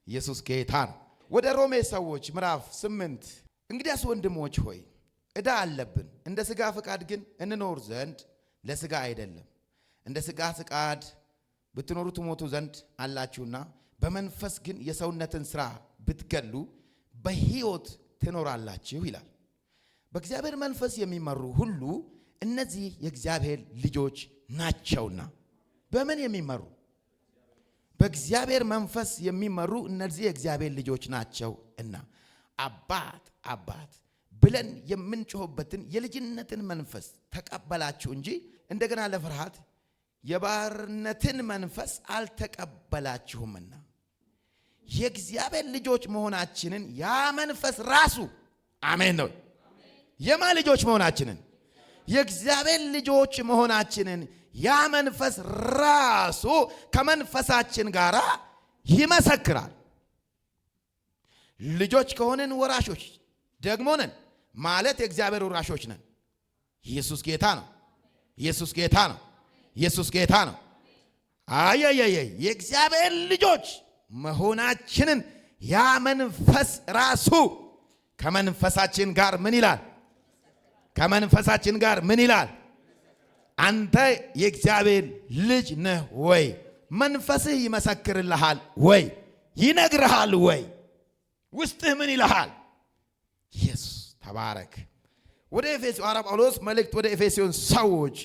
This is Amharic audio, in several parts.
ኢየሱስ ጌታ ነው። ወደ ሮሜ ሰዎች ምዕራፍ 8 እንግዲያስ ወንድሞች ሆይ ዕዳ አለብን፣ እንደ ሥጋ ፈቃድ ግን እንኖር ዘንድ ለሥጋ አይደለም። እንደ ሥጋ ፈቃድ ብትኖሩ ትሞቱ ዘንድ አላችሁና በመንፈስ ግን የሰውነትን ሥራ ብትገሉ በሕይወት ትኖራላችሁ ይላል። በእግዚአብሔር መንፈስ የሚመሩ ሁሉ እነዚህ የእግዚአብሔር ልጆች ናቸውና። በምን የሚመሩ? በእግዚአብሔር መንፈስ የሚመሩ እነዚህ የእግዚአብሔር ልጆች ናቸውና። አባት አባት ብለን የምንጮህበትን የልጅነትን መንፈስ ተቀበላችሁ እንጂ እንደገና ለፍርሃት የባርነትን መንፈስ አልተቀበላችሁምና። የእግዚአብሔር ልጆች መሆናችንን ያ መንፈስ ራሱ አሜን ነው። የማ ልጆች መሆናችንን? የእግዚአብሔር ልጆች መሆናችንን ያ መንፈስ ራሱ ከመንፈሳችን ጋር ይመሰክራል። ልጆች ከሆንን ወራሾች ደግሞ ነን ማለት የእግዚአብሔር ወራሾች ነን። ኢየሱስ ጌታ ነው። ኢየሱስ ጌታ ነው። ኢየሱስ ጌታ ነው። አየየየ የእግዚአብሔር ልጆች መሆናችንን ያ መንፈስ ራሱ ከመንፈሳችን ጋር ምን ይላል? ከመንፈሳችን ጋር ምን ይላል? አንተ የእግዚአብሔር ልጅ ነህ ወይ? መንፈስህ ይመሰክርልሃል ወይ? ይነግርሃል ወይ? ውስጥህ ምን ይልሃል? ኢየሱስ ተባረክ። ወደ ኤፌሶን ሐዋርያ ጳውሎስ መልእክት ወደ ኤፌሶን ሰዎች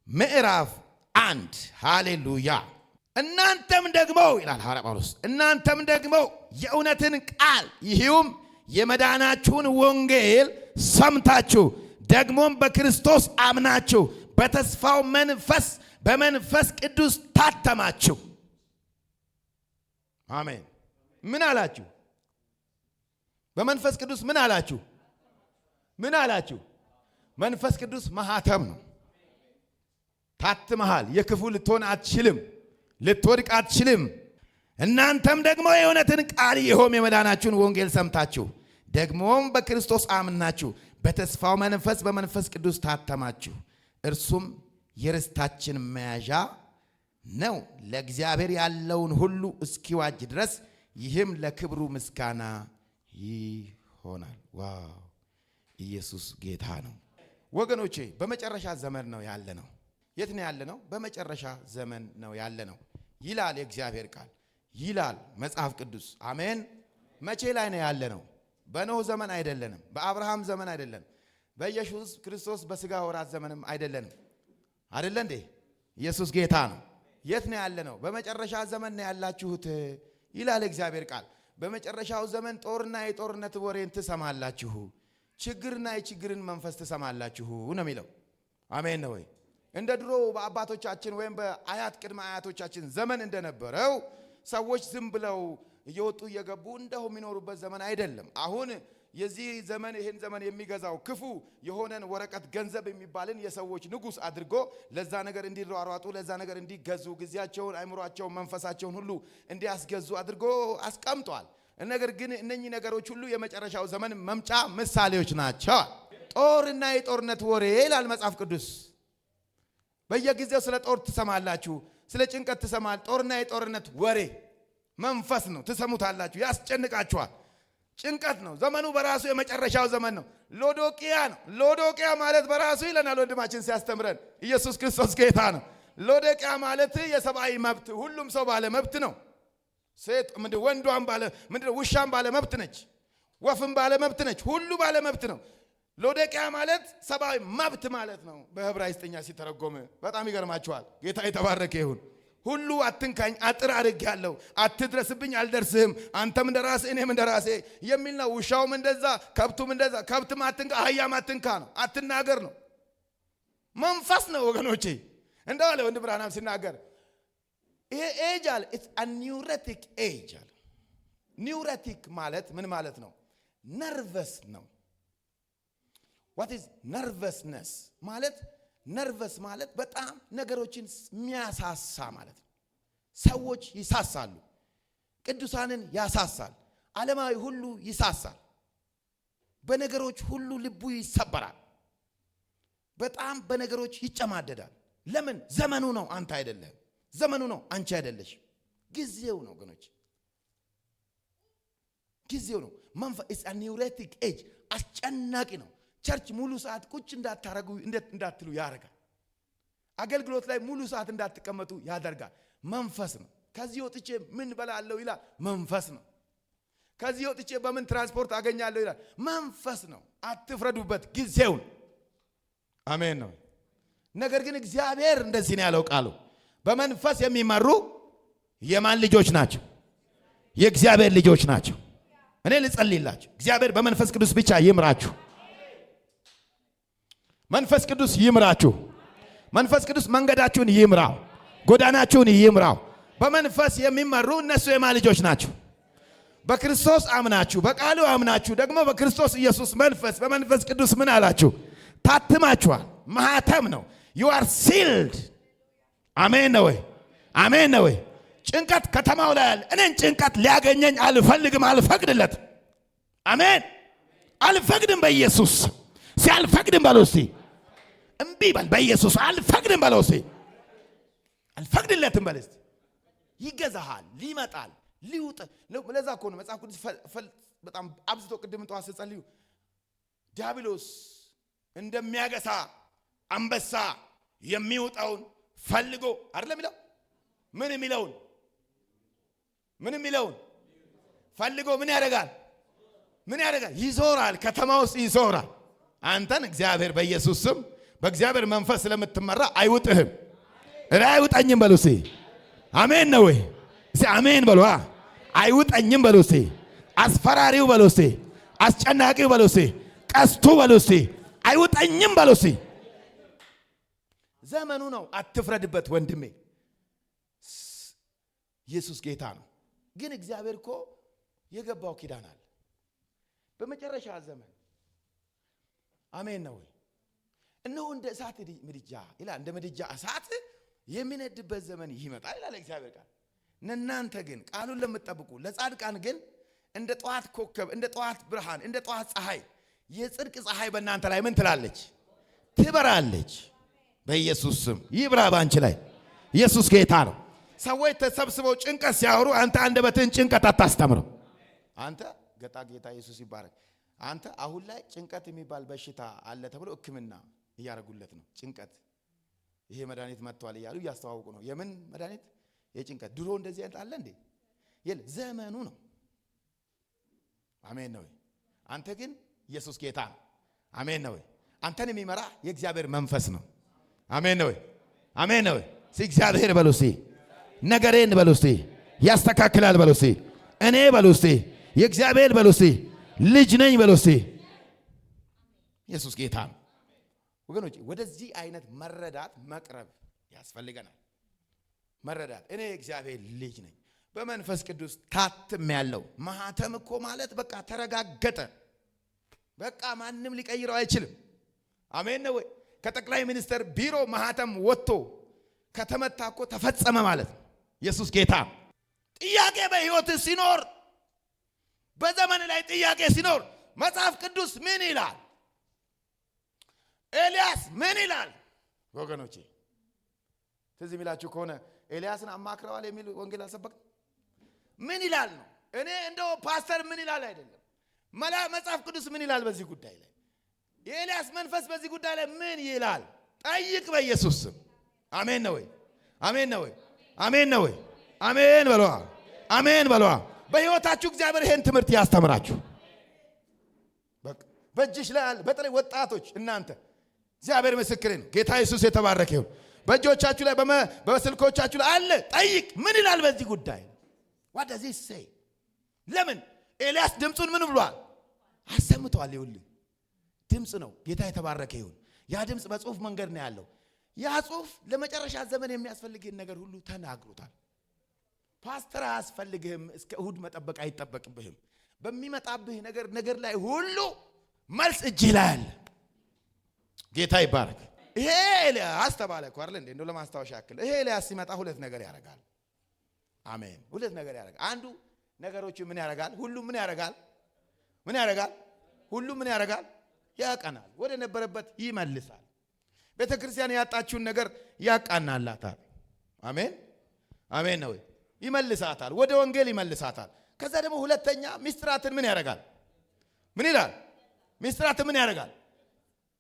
ምዕራፍ 1 ሃሌሉያ። እናንተም ደግሞ ይላል ሐዋርያ ጳውሎስ፣ እናንተም ደግሞ የእውነትን ቃል ይህም የመዳናችሁን ወንጌል ሰምታችሁ ደግሞም በክርስቶስ አምናችሁ በተስፋው መንፈስ በመንፈስ ቅዱስ ታተማችሁ። አሜን። ምን አላችሁ? በመንፈስ ቅዱስ ምን አላችሁ? ምን አላችሁ? መንፈስ ቅዱስ ማህተም ነው። ታትመሃል። የክፉ ልትሆን አትችልም፣ ልትወድቅ አትችልም። እናንተም ደግሞ የእውነትን ቃል ይኸውም የመዳናችሁን ወንጌል ሰምታችሁ ደግሞም በክርስቶስ አምናችሁ በተስፋው መንፈስ በመንፈስ ቅዱስ ታተማችሁ። እርሱም የርስታችን መያዣ ነው ለእግዚአብሔር ያለውን ሁሉ እስኪዋጅ ድረስ፣ ይህም ለክብሩ ምስጋና ይሆናል። ዋው! ኢየሱስ ጌታ ነው። ወገኖቼ በመጨረሻ ዘመን ነው ያለ ነው። የት ነው ያለ ነው? በመጨረሻ ዘመን ነው ያለ ነው ይላል የእግዚአብሔር ቃል፣ ይላል መጽሐፍ ቅዱስ። አሜን። መቼ ላይ ነው ያለ ነው? በኖህ ዘመን አይደለንም፣ በአብርሃም ዘመን አይደለንም፣ በኢየሱስ ክርስቶስ በሥጋ ወራት ዘመንም አይደለንም። አይደለ እንዴ? ኢየሱስ ጌታ ነው። የት ነው ያለ ነው? በመጨረሻ ዘመን ነው ያላችሁት ይላል እግዚአብሔር ቃል። በመጨረሻው ዘመን ጦርና የጦርነት ወሬን ትሰማላችሁ፣ ችግርና የችግርን መንፈስ ትሰማላችሁ ነው የሚለው። አሜን ነው ወይ? እንደ ድሮ በአባቶቻችን ወይም በአያት ቅድመ አያቶቻችን ዘመን እንደነበረው ሰዎች ዝም ብለው እየወጡ እየገቡ እንደው የሚኖሩበት ዘመን አይደለም። አሁን የዚህ ዘመን ይሄን ዘመን የሚገዛው ክፉ የሆነን ወረቀት ገንዘብ የሚባልን የሰዎች ንጉስ አድርጎ ለዛ ነገር እንዲሯሯጡ፣ ለዛ ነገር እንዲገዙ፣ ጊዜያቸውን፣ አይምሮአቸውን፣ መንፈሳቸውን ሁሉ እንዲያስገዙ አድርጎ አስቀምጧል። ነገር ግን እነኚህ ነገሮች ሁሉ የመጨረሻው ዘመን መምጫ ምሳሌዎች ናቸው። ጦርና የጦርነት ወሬ ይላል መጽሐፍ ቅዱስ። በየጊዜው ስለ ጦር ትሰማላችሁ፣ ስለ ጭንቀት ትሰማል። ጦርና የጦርነት ወሬ መንፈስ ነው፣ ትሰሙታላችሁ፣ ያስጨንቃችኋል። ጭንቀት ነው። ዘመኑ በራሱ የመጨረሻው ዘመን ነው። ሎዶቅያ ነው። ሎዶቅያ ማለት በራሱ ይለናል ወንድማችን ሲያስተምረን፣ ኢየሱስ ክርስቶስ ጌታ ነው። ሎዶቅያ ማለት የሰብአዊ መብት፣ ሁሉም ሰው ባለ መብት ነው። ሴት ወንዷም ባለ ውሻም ባለ መብት ነች፣ ወፍም ባለ መብት ነች፣ ሁሉ ባለ መብት ነው። ሎዶቅያ ማለት ሰብአዊ መብት ማለት ነው በዕብራይስጥኛ ሲተረጎም። በጣም ይገርማችኋል። ጌታ የተባረከ ይሁን። ሁሉ አትንካኝ፣ አጥር አድርጌያለሁ፣ አትድረስብኝ፣ አልደርስህም፣ አንተም እንደራሴ እኔም እንደራሴ የሚል ነው። ውሻውም እንደዛ፣ ከብቱም እንደዛ። ከብትም አትንካ፣ አህያም አትንካ ነው፣ አትናገር ነው። መንፈስ ነው ወገኖቼ። እንደው አለ ወንድም ብርሃናም ሲናገር ይሄ ኤጅ አለ ኢትስ አ ኒውሮቲክ ኤጅ አለ። ኒውሮቲክ ማለት ምን ማለት ነው? ነርቨስ ነው። what is nervousness ማለት? ነርቨስ ማለት በጣም ነገሮችን የሚያሳሳ ማለት ነው። ሰዎች ይሳሳሉ፣ ቅዱሳንን ያሳሳል፣ ዓለማዊ ሁሉ ይሳሳል፣ በነገሮች ሁሉ ልቡ ይሰበራል፣ በጣም በነገሮች ይጨማደዳል። ለምን? ዘመኑ ነው፣ አንተ አይደለም። ዘመኑ ነው፣ አንቺ አይደለሽ። ጊዜው ነው ወገኖች። ጊዜው ነው። መንፈስ ኒውሬቲክ ኤጅ አስጨናቂ ነው። ቸርች ሙሉ ሰዓት ቁጭ እንዳትሉ ያደርጋል። አገልግሎት ላይ ሙሉ ሰዓት እንዳትቀመጡ ያደርጋል። መንፈስ ነው። ከዚህ ወጥቼ ምን በላለሁ ይላል፣ መንፈስ ነው። ከዚህ ወጥቼ በምን ትራንስፖርት አገኛለሁ ይላል፣ መንፈስ ነው። አትፍረዱበት ጊዜውን። አሜን ነው። ነገር ግን እግዚአብሔር እንደዚህ ነው ያለው ቃሉ፣ በመንፈስ የሚመሩ የማን ልጆች ናቸው? የእግዚአብሔር ልጆች ናቸው። እኔ ልጸልይላችሁ፣ እግዚአብሔር በመንፈስ ቅዱስ ብቻ ይምራችሁ። መንፈስ ቅዱስ ይምራችሁ። መንፈስ ቅዱስ መንገዳችሁን ይምራው፣ ጎዳናችሁን ይምራው። በመንፈስ የሚመሩ እነሱ የማን ልጆች ናቸው? በክርስቶስ አምናችሁ፣ በቃሉ አምናችሁ ደግሞ በክርስቶስ ኢየሱስ መንፈስ በመንፈስ ቅዱስ ምን አላችሁ? ታትማችኋል። ማህተም ነው። you are sealed። አሜን ነው ወይ? አሜን ነው ወይ? ጭንቀት ከተማው ላይ አለ። እኔን ጭንቀት ሊያገኘኝ አልፈልግም፣ አልፈቅድለት። አሜን። አልፈቅድም በኢየሱስ ሲያልፈቅድም በለው እስቲ እምቢ በል። በኢየሱስ አልፈቅድም በለው እስቲ አልፈቅድለትም በል እስቲ። ይገዛሃል፣ ሊመጣል፣ ሊውጥ። ለዛ እኮ ነው መጽሐፍ ቅዱስ በጣም አብዝቶ ቅድም ጠዋት ስትጸልዩ ዲያብሎስ እንደሚያገሳ አንበሳ የሚወጣውን ፈልጎ አይደለም የሚለው። ምን የሚለውን ፈልጎ ምን ያደርጋል? ይዞራል። ከተማ ውስጥ ይዞራል። አንተን እግዚአብሔር በኢየሱስ ስም በእግዚአብሔር መንፈስ ስለምትመራ አይውጥህም። አይውጠኝም በሉ እስቲ አሜን ነው ወይ? እስቲ አሜን በሉ። አይውጠኝም በሉ እስቲ። አስፈራሪው በሉ እስቲ፣ አስጨናቂው በሉ እስቲ፣ ቀስቱ በሉ እስቲ፣ አይውጠኝም በሉ እስቲ። ዘመኑ ነው። አትፍረድበት ወንድሜ። ኢየሱስ ጌታ ነው። ግን እግዚአብሔር እኮ የገባው ኪዳን አለ በመጨረሻ ዘመን። አሜን ነው ወይ? እነሆ እንደ እሳት ምድጃ ይላል፣ እንደ ምድጃ እሳት የሚነድበት ዘመን ይመጣል ይላል እግዚአብሔር ቃል። እናንተ ግን ቃሉን ለምትጠብቁ ለጻድቃን ግን እንደ ጠዋት ኮከብ፣ እንደ ጠዋት ብርሃን፣ እንደ ጠዋት ፀሐይ የጽድቅ ፀሐይ በእናንተ ላይ ምን ትላለች? ትበራለች። በኢየሱስ ስም ይብራ ባንቺ ላይ። ኢየሱስ ጌታ ነው። ሰዎች ተሰብስበው ጭንቀት ሲያወሩ አንተ አንደበትህን ጭንቀት አታስተምረው። አንተ ጌታ ኢየሱስ ይባረክ። አንተ አሁን ላይ ጭንቀት የሚባል በሽታ አለ ተብሎ ሕክምና እያደረጉለት ነው። ጭንቀት ይሄ መድኃኒት መጥቷል እያሉ እያስተዋወቁ ነው። የምን መድኃኒት? የጭንቀት። ድሮ እንደዚህ አይነት አለ እንዴ? የለ። ዘመኑ ነው። አሜን ነው። አንተ ግን ኢየሱስ ጌታ ነው። አሜን ነው። አንተን የሚመራ የእግዚአብሔር መንፈስ ነው። አሜን ነው። አሜን ነው። እግዚአብሔር በሉ እስቲ፣ ነገሬን በሉ እስቲ፣ ያስተካክላል በሉ እስቲ፣ እኔ በሉ እስቲ፣ የእግዚአብሔር በሉ እስቲ፣ ልጅ ነኝ በሉ እስቲ። ኢየሱስ ጌታ ነው። ወገኖች ወደዚህ አይነት መረዳት መቅረብ ያስፈልገናል። መረዳት እኔ የእግዚአብሔር ልጅ ነኝ፣ በመንፈስ ቅዱስ ታትም ያለው። ማህተም እኮ ማለት በቃ ተረጋገጠ። በቃ ማንም ሊቀይረው አይችልም። አሜን ነው ወይ? ከጠቅላይ ሚኒስትር ቢሮ ማህተም ወጥቶ ከተመታ እኮ ተፈጸመ ማለት ነው። ኢየሱስ ጌታ። ጥያቄ በህይወት ሲኖር፣ በዘመን ላይ ጥያቄ ሲኖር መጽሐፍ ቅዱስ ምን ይላል? ኤልያስ ምን ይላል? ወገኖቼ ትዝ የሚላችሁ ከሆነ ኤልያስን አማክረዋል የሚል ወንጌል አልሰበክ ምን ይላል ነው። እኔ እንደው ፓስተር ምን ይላል አይደለም፣ መጽሐፍ ቅዱስ ምን ይላል በዚህ ጉዳይ ላይ? የኤልያስ መንፈስ በዚህ ጉዳይ ላይ ምን ይላል? ጠይቅ በኢየሱስ ስም። አሜን ነው ወይ? አሜን ነው ወይ? አሜን ነው ወይ? አሜን በሏ። አሜን በሏ። በህይወታችሁ እግዚአብሔር ይሄን ትምህርት ያስተምራችሁ። በቃ በእጅሽ ላይ አለ። በተለይ ወጣቶች እናንተ እግዚአብሔር ምስክሬ ነው። ጌታ ኢየሱስ የተባረከ ይሁን። በእጆቻችሁ ላይ በስልኮቻችሁ ላይ አለ። ጠይቅ ምን ይላል በዚህ ጉዳይ? what does he say? ለምን ኤልያስ ድምጹን ምን ብሏል? አሰምቷል። ይኸውልህ ድምጽ ነው። ጌታ የተባረከ ይሁን። ያ ድምጽ በጽሁፍ መንገድ ነው ያለው። ያ ጽሁፍ ለመጨረሻ ዘመን የሚያስፈልግህን ነገር ሁሉ ተናግሮታል። ፓስተር አያስፈልግህም። እስከ እሁድ መጠበቅ አይጠበቅብህም። በሚመጣብህ ነገር ላይ ሁሉ መልስ እጅህ ላይ አለ። ጌታ ይባረክ። ይሄ ኤልያስ ተባለ እኮ አይደል እንዴ? እንደው ለማስታወሻ ያክል ይሄ ኤልያስ ሲመጣ ሁለት ነገር ያደርጋል። አሜን። ሁለት ነገር ያደርጋል። አንዱ ነገሮች ምን ያደርጋል? ሁሉ ምን ያደርጋል? ምን ያደርጋል? ሁሉ ምን ያደርጋል? ያቀናል። ወደ ነበረበት ይመልሳል። ቤተክርስቲያን ያጣችውን ነገር ያቃናላታል። አሜን አሜን ነው። ይመልሳታል። ወደ ወንጌል ይመልሳታል። ከዛ ደግሞ ሁለተኛ ሚስጥራትን ምን ያደርጋል? ምን ይላል? ሚስጥራትን ምን ያደርጋል?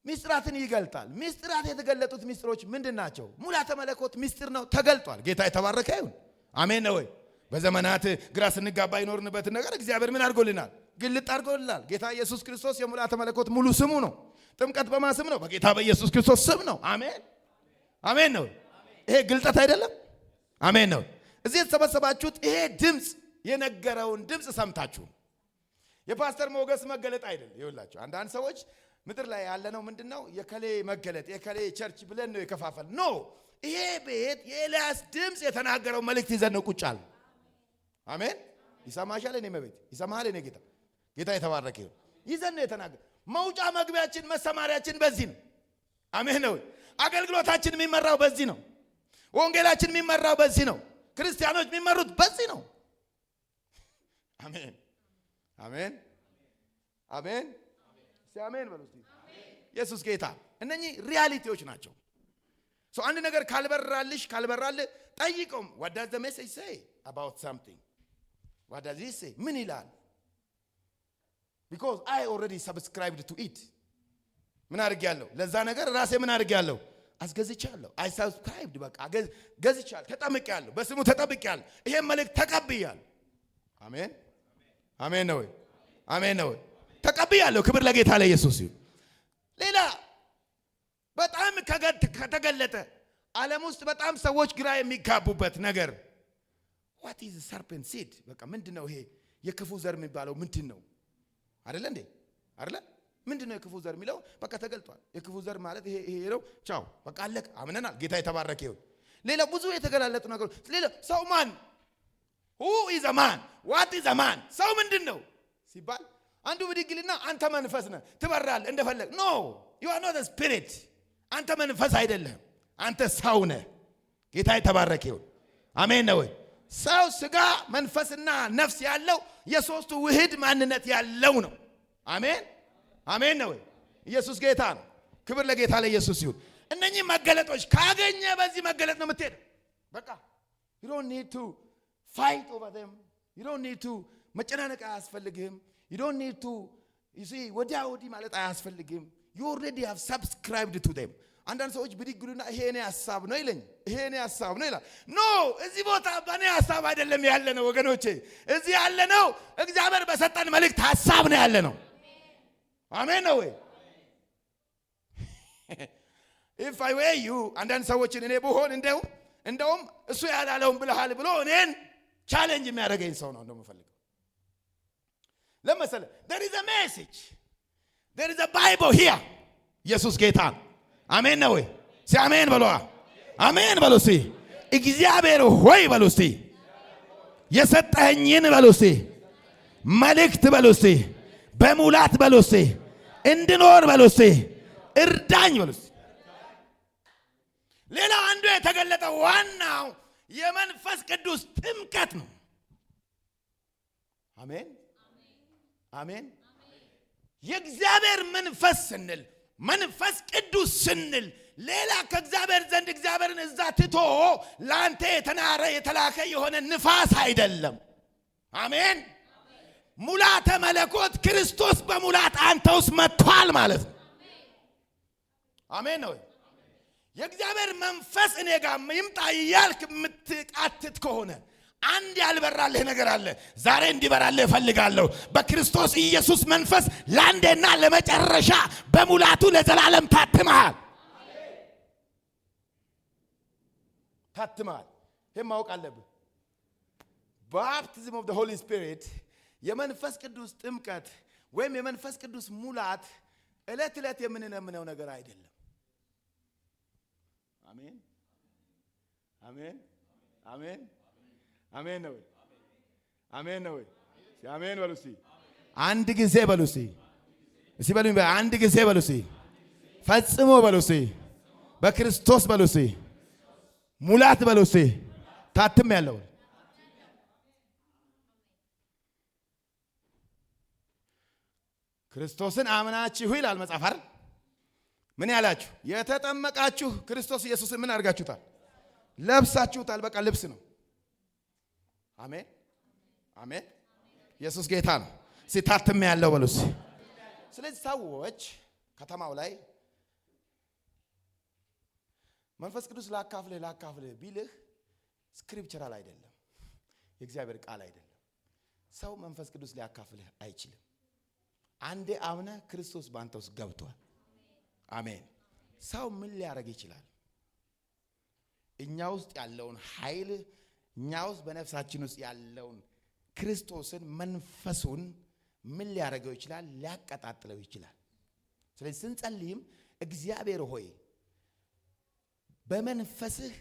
ሚስጥራትን ይገልጣል። ሚስጥራት የተገለጡት ሚስጥሮች ምንድን ናቸው? ሙላተ መለኮት ሚስጥር ነው፣ ተገልጧል። ጌታ የተባረከ ይሁን። አሜን ነው ወይ? በዘመናት ግራ ስንጋባ ይኖርንበትን ነገር እግዚአብሔር ምን አድርጎልናል? ግልጥ አድርጎልናል። ጌታ ኢየሱስ ክርስቶስ የሙላተ መለኮት ሙሉ ስሙ ነው። ጥምቀት በማን ስም ነው? በጌታ በኢየሱስ ክርስቶስ ስም ነው። አሜን አሜን ነው። ይሄ ግልጠት አይደለም? አሜን ነው። እዚህ የተሰበሰባችሁት ይሄ ድምፅ የነገረውን ድምፅ ሰምታችሁ የፓስተር ሞገስ መገለጥ አይደለም። ይኸውላችሁ አንዳንድ ሰዎች ምድር ላይ ያለነው ምንድነው? የከሌ መገለጥ የከሌ ቸርች ብለን ነው የከፋፈል። ኖ ይሄ ቤት የኤልያስ ድምፅ የተናገረው መልእክት ይዘን ነው ቁጭ አለ። አሜን። ይሰማሻል? እኔ መቤት ይሰማሃል? እኔ ጌታ የተባረከ ይሁን። ይዘን ነው የተናገረው። መውጫ መግቢያችን መሰማሪያችን በዚህ ነው። አሜን ነው። አገልግሎታችን የሚመራው በዚህ ነው። ወንጌላችን የሚመራው በዚህ ነው። ክርስቲያኖች የሚመሩት በዚህ ነው። አሜን አሜን አሜን አሜን በሉ እስቲ። ኢየሱስ ጌታ። እነኚህ ሪያሊቲዎች ናቸው። አንድ ነገር ካልበራልህ ጠይቀው። what does the message say about something? what does it say? ምን ይላል? because I already subscribed to it. ምን አድርጌያለሁ? ለዛ ነገር ራሴ ምን አድርጌያለሁ? አስገዝቻለሁ። I subscribed በቃ ገዝቻለሁ፣ ተጠምቄያለሁ፣ በስሙ ተጠብቄያለሁ፣ ይሄን መልእክት ተቀብያለሁ። አሜን አሜን ነው። አሜን ነው። ተቀብያለሁ። ክብር ለጌታ ለኢየሱስ ይሁን። ሌላ በጣም ከተገለጠ ዓለም ውስጥ በጣም ሰዎች ግራ የሚጋቡበት ነገር what is serpent seed? በቃ ምንድነው ይሄ የክፉ ዘር የሚባለው ምንድነው? አይደለ እንዴ? አይደለ? ምንድነው የክፉ ዘር የሚለው? በቃ ተገልጧል። የክፉ ዘር ማለት ይሄ ነው። ቻው በቃ አለቀ። አምነናል። ጌታ የተባረከ ይሁን። ሌላ ብዙ የተገላለጡ ነገሮች። ሌላ ሰው ማን? who is a man? what is a man? ሰው ምንድነው ሲባል አንዱ ብድግልና አንተ መንፈስ ነህ ትበራለህ እንደፈለግ። ኖ you are not a spirit. አንተ መንፈስ አይደለህም፣ አንተ ሰው ነህ። ጌታ የተባረከ ይሁን። አሜን ነው። ሰው ስጋ መንፈስና ነፍስ ያለው የሶስቱ ውህድ ማንነት ያለው ነው። አሜን አሜን ነው። ኢየሱስ ጌታ ነው። ክብር ለጌታ ለኢየሱስ ይሁን። እነኚህ መገለጦች ካገኘ በዚህ መገለጥ ነው የምትሄደው። በቃ you don't need to fight over them. you don't need to መጨናነቅ አያስፈልግህም። you don't need to you see ወዲያ ወዲህ ማለት አያስፈልግህም። you already have subscribed to them. አንዳንድ ሰዎች ብድግሉና ይሄ እኔ ሐሳብ ነው ይለኝ፣ ይሄ እኔ ሐሳብ ነው ይላል። ኖ እዚህ ቦታ በእኔ ሐሳብ አይደለም ያለ ነው ወገኖቼ። እዚህ ያለ ነው እግዚአብሔር በሰጠን መልእክት ሐሳብ ነው ያለ ነው። አሜን ነው ወይ? if I were you አንዳንድ ሰዎችን እኔ ብሆን እንደውም እሱ ያላለውን ብለሃል ብሎ እኔን ቻሌንጅ የሚያደርገኝ ሰው ነው እንደምፈልገው። ለምሳሌ there is a message, there is a Bible here. ኢየሱስ ጌታ። አሜን ነው ወይ? አሜን በሉ። አሜን በሉ እስቲ። እግዚአብሔር ሆይ በሉ እስቲ። የሰጠኸኝን በሉ እስቲ። መልእክት በሉ እስቲ። በሙላት በሉ እስቲ። እንድኖር በሉ እስቲ። እርዳኝ በሉ እስቲ። ሌላ አንዱ የተገለጠ ዋናው የመንፈስ ቅዱስ ጥምቀት ነው። አሜን አሜን። የእግዚአብሔር መንፈስ ስንል መንፈስ ቅዱስ ስንል ሌላ ከእግዚአብሔር ዘንድ እግዚአብሔርን እዛ ትቶ ላንተ የተናረ የተላከ የሆነ ንፋስ አይደለም። አሜን። ሙላተ መለኮት ክርስቶስ በሙላት አንተ ውስጥ መጥቷል ማለት ነው። አሜን ነው። የእግዚአብሔር መንፈስ እኔ ጋር ይምጣ እያልክ የምትቃትት ከሆነ አንድ ያልበራልህ ነገር አለ። ዛሬ እንዲበራልህ እፈልጋለሁ። በክርስቶስ ኢየሱስ መንፈስ ለአንዴና ለመጨረሻ በሙላቱ ለዘላለም ታትመሃል። ታትመሃል። ይሄን ማወቅ አለብህ። ባፕቲዝም ኦፍ ዘ ሆሊ ስፒሪት የመንፈስ ቅዱስ ጥምቀት ወይም የመንፈስ ቅዱስ ሙላት ዕለት ዕለት የምንነምነው ነገር አይደለም። አሜን አሜን አሜን አሜን ነው። አሜን ነው። አሜን በሉ እስቲ። አንድ ጊዜ በሉ እስቲ። እስቲ በሉኝ። አንድ ጊዜ በሉ እስቲ። ፈጽሞ በሉ እስቲ። በክርስቶስ በሉ እስቲ። ሙላት በሉ እስቲ። ታትም ያለው ክርስቶስን አምናችሁ ይላል መጽሐፍ አይደል? ምን ያላችሁ? የተጠመቃችሁ ክርስቶስ ኢየሱስን ምን አድርጋችሁታል? ለብሳችሁታል። በቃ ልብስ ነው። አሜን አሜን ኢየሱስ ጌታ ነው። ሲታትም ያለው በሉስ። ስለዚህ ሰዎች ከተማው ላይ መንፈስ ቅዱስ ላካፍልህ ቢልህ ስክሪፕቸራል አይደለም፣ የእግዚአብሔር ቃል አይደለም። ሰው መንፈስ ቅዱስ ሊያካፍልህ አይችልም። አንዴ አምነህ ክርስቶስ ባንተ ውስጥ ገብቷል። አሜን። ሰው ምን ሊያደርግ ይችላል? እኛ ውስጥ ያለውን ኃይል፣ እኛ ውስጥ በነፍሳችን ውስጥ ያለውን ክርስቶስን መንፈሱን ምን ሊያደርገው ይችላል? ሊያቀጣጥለው ይችላል። ስለዚህ ስንጸልይም እግዚአብሔር ሆይ በመንፈስህ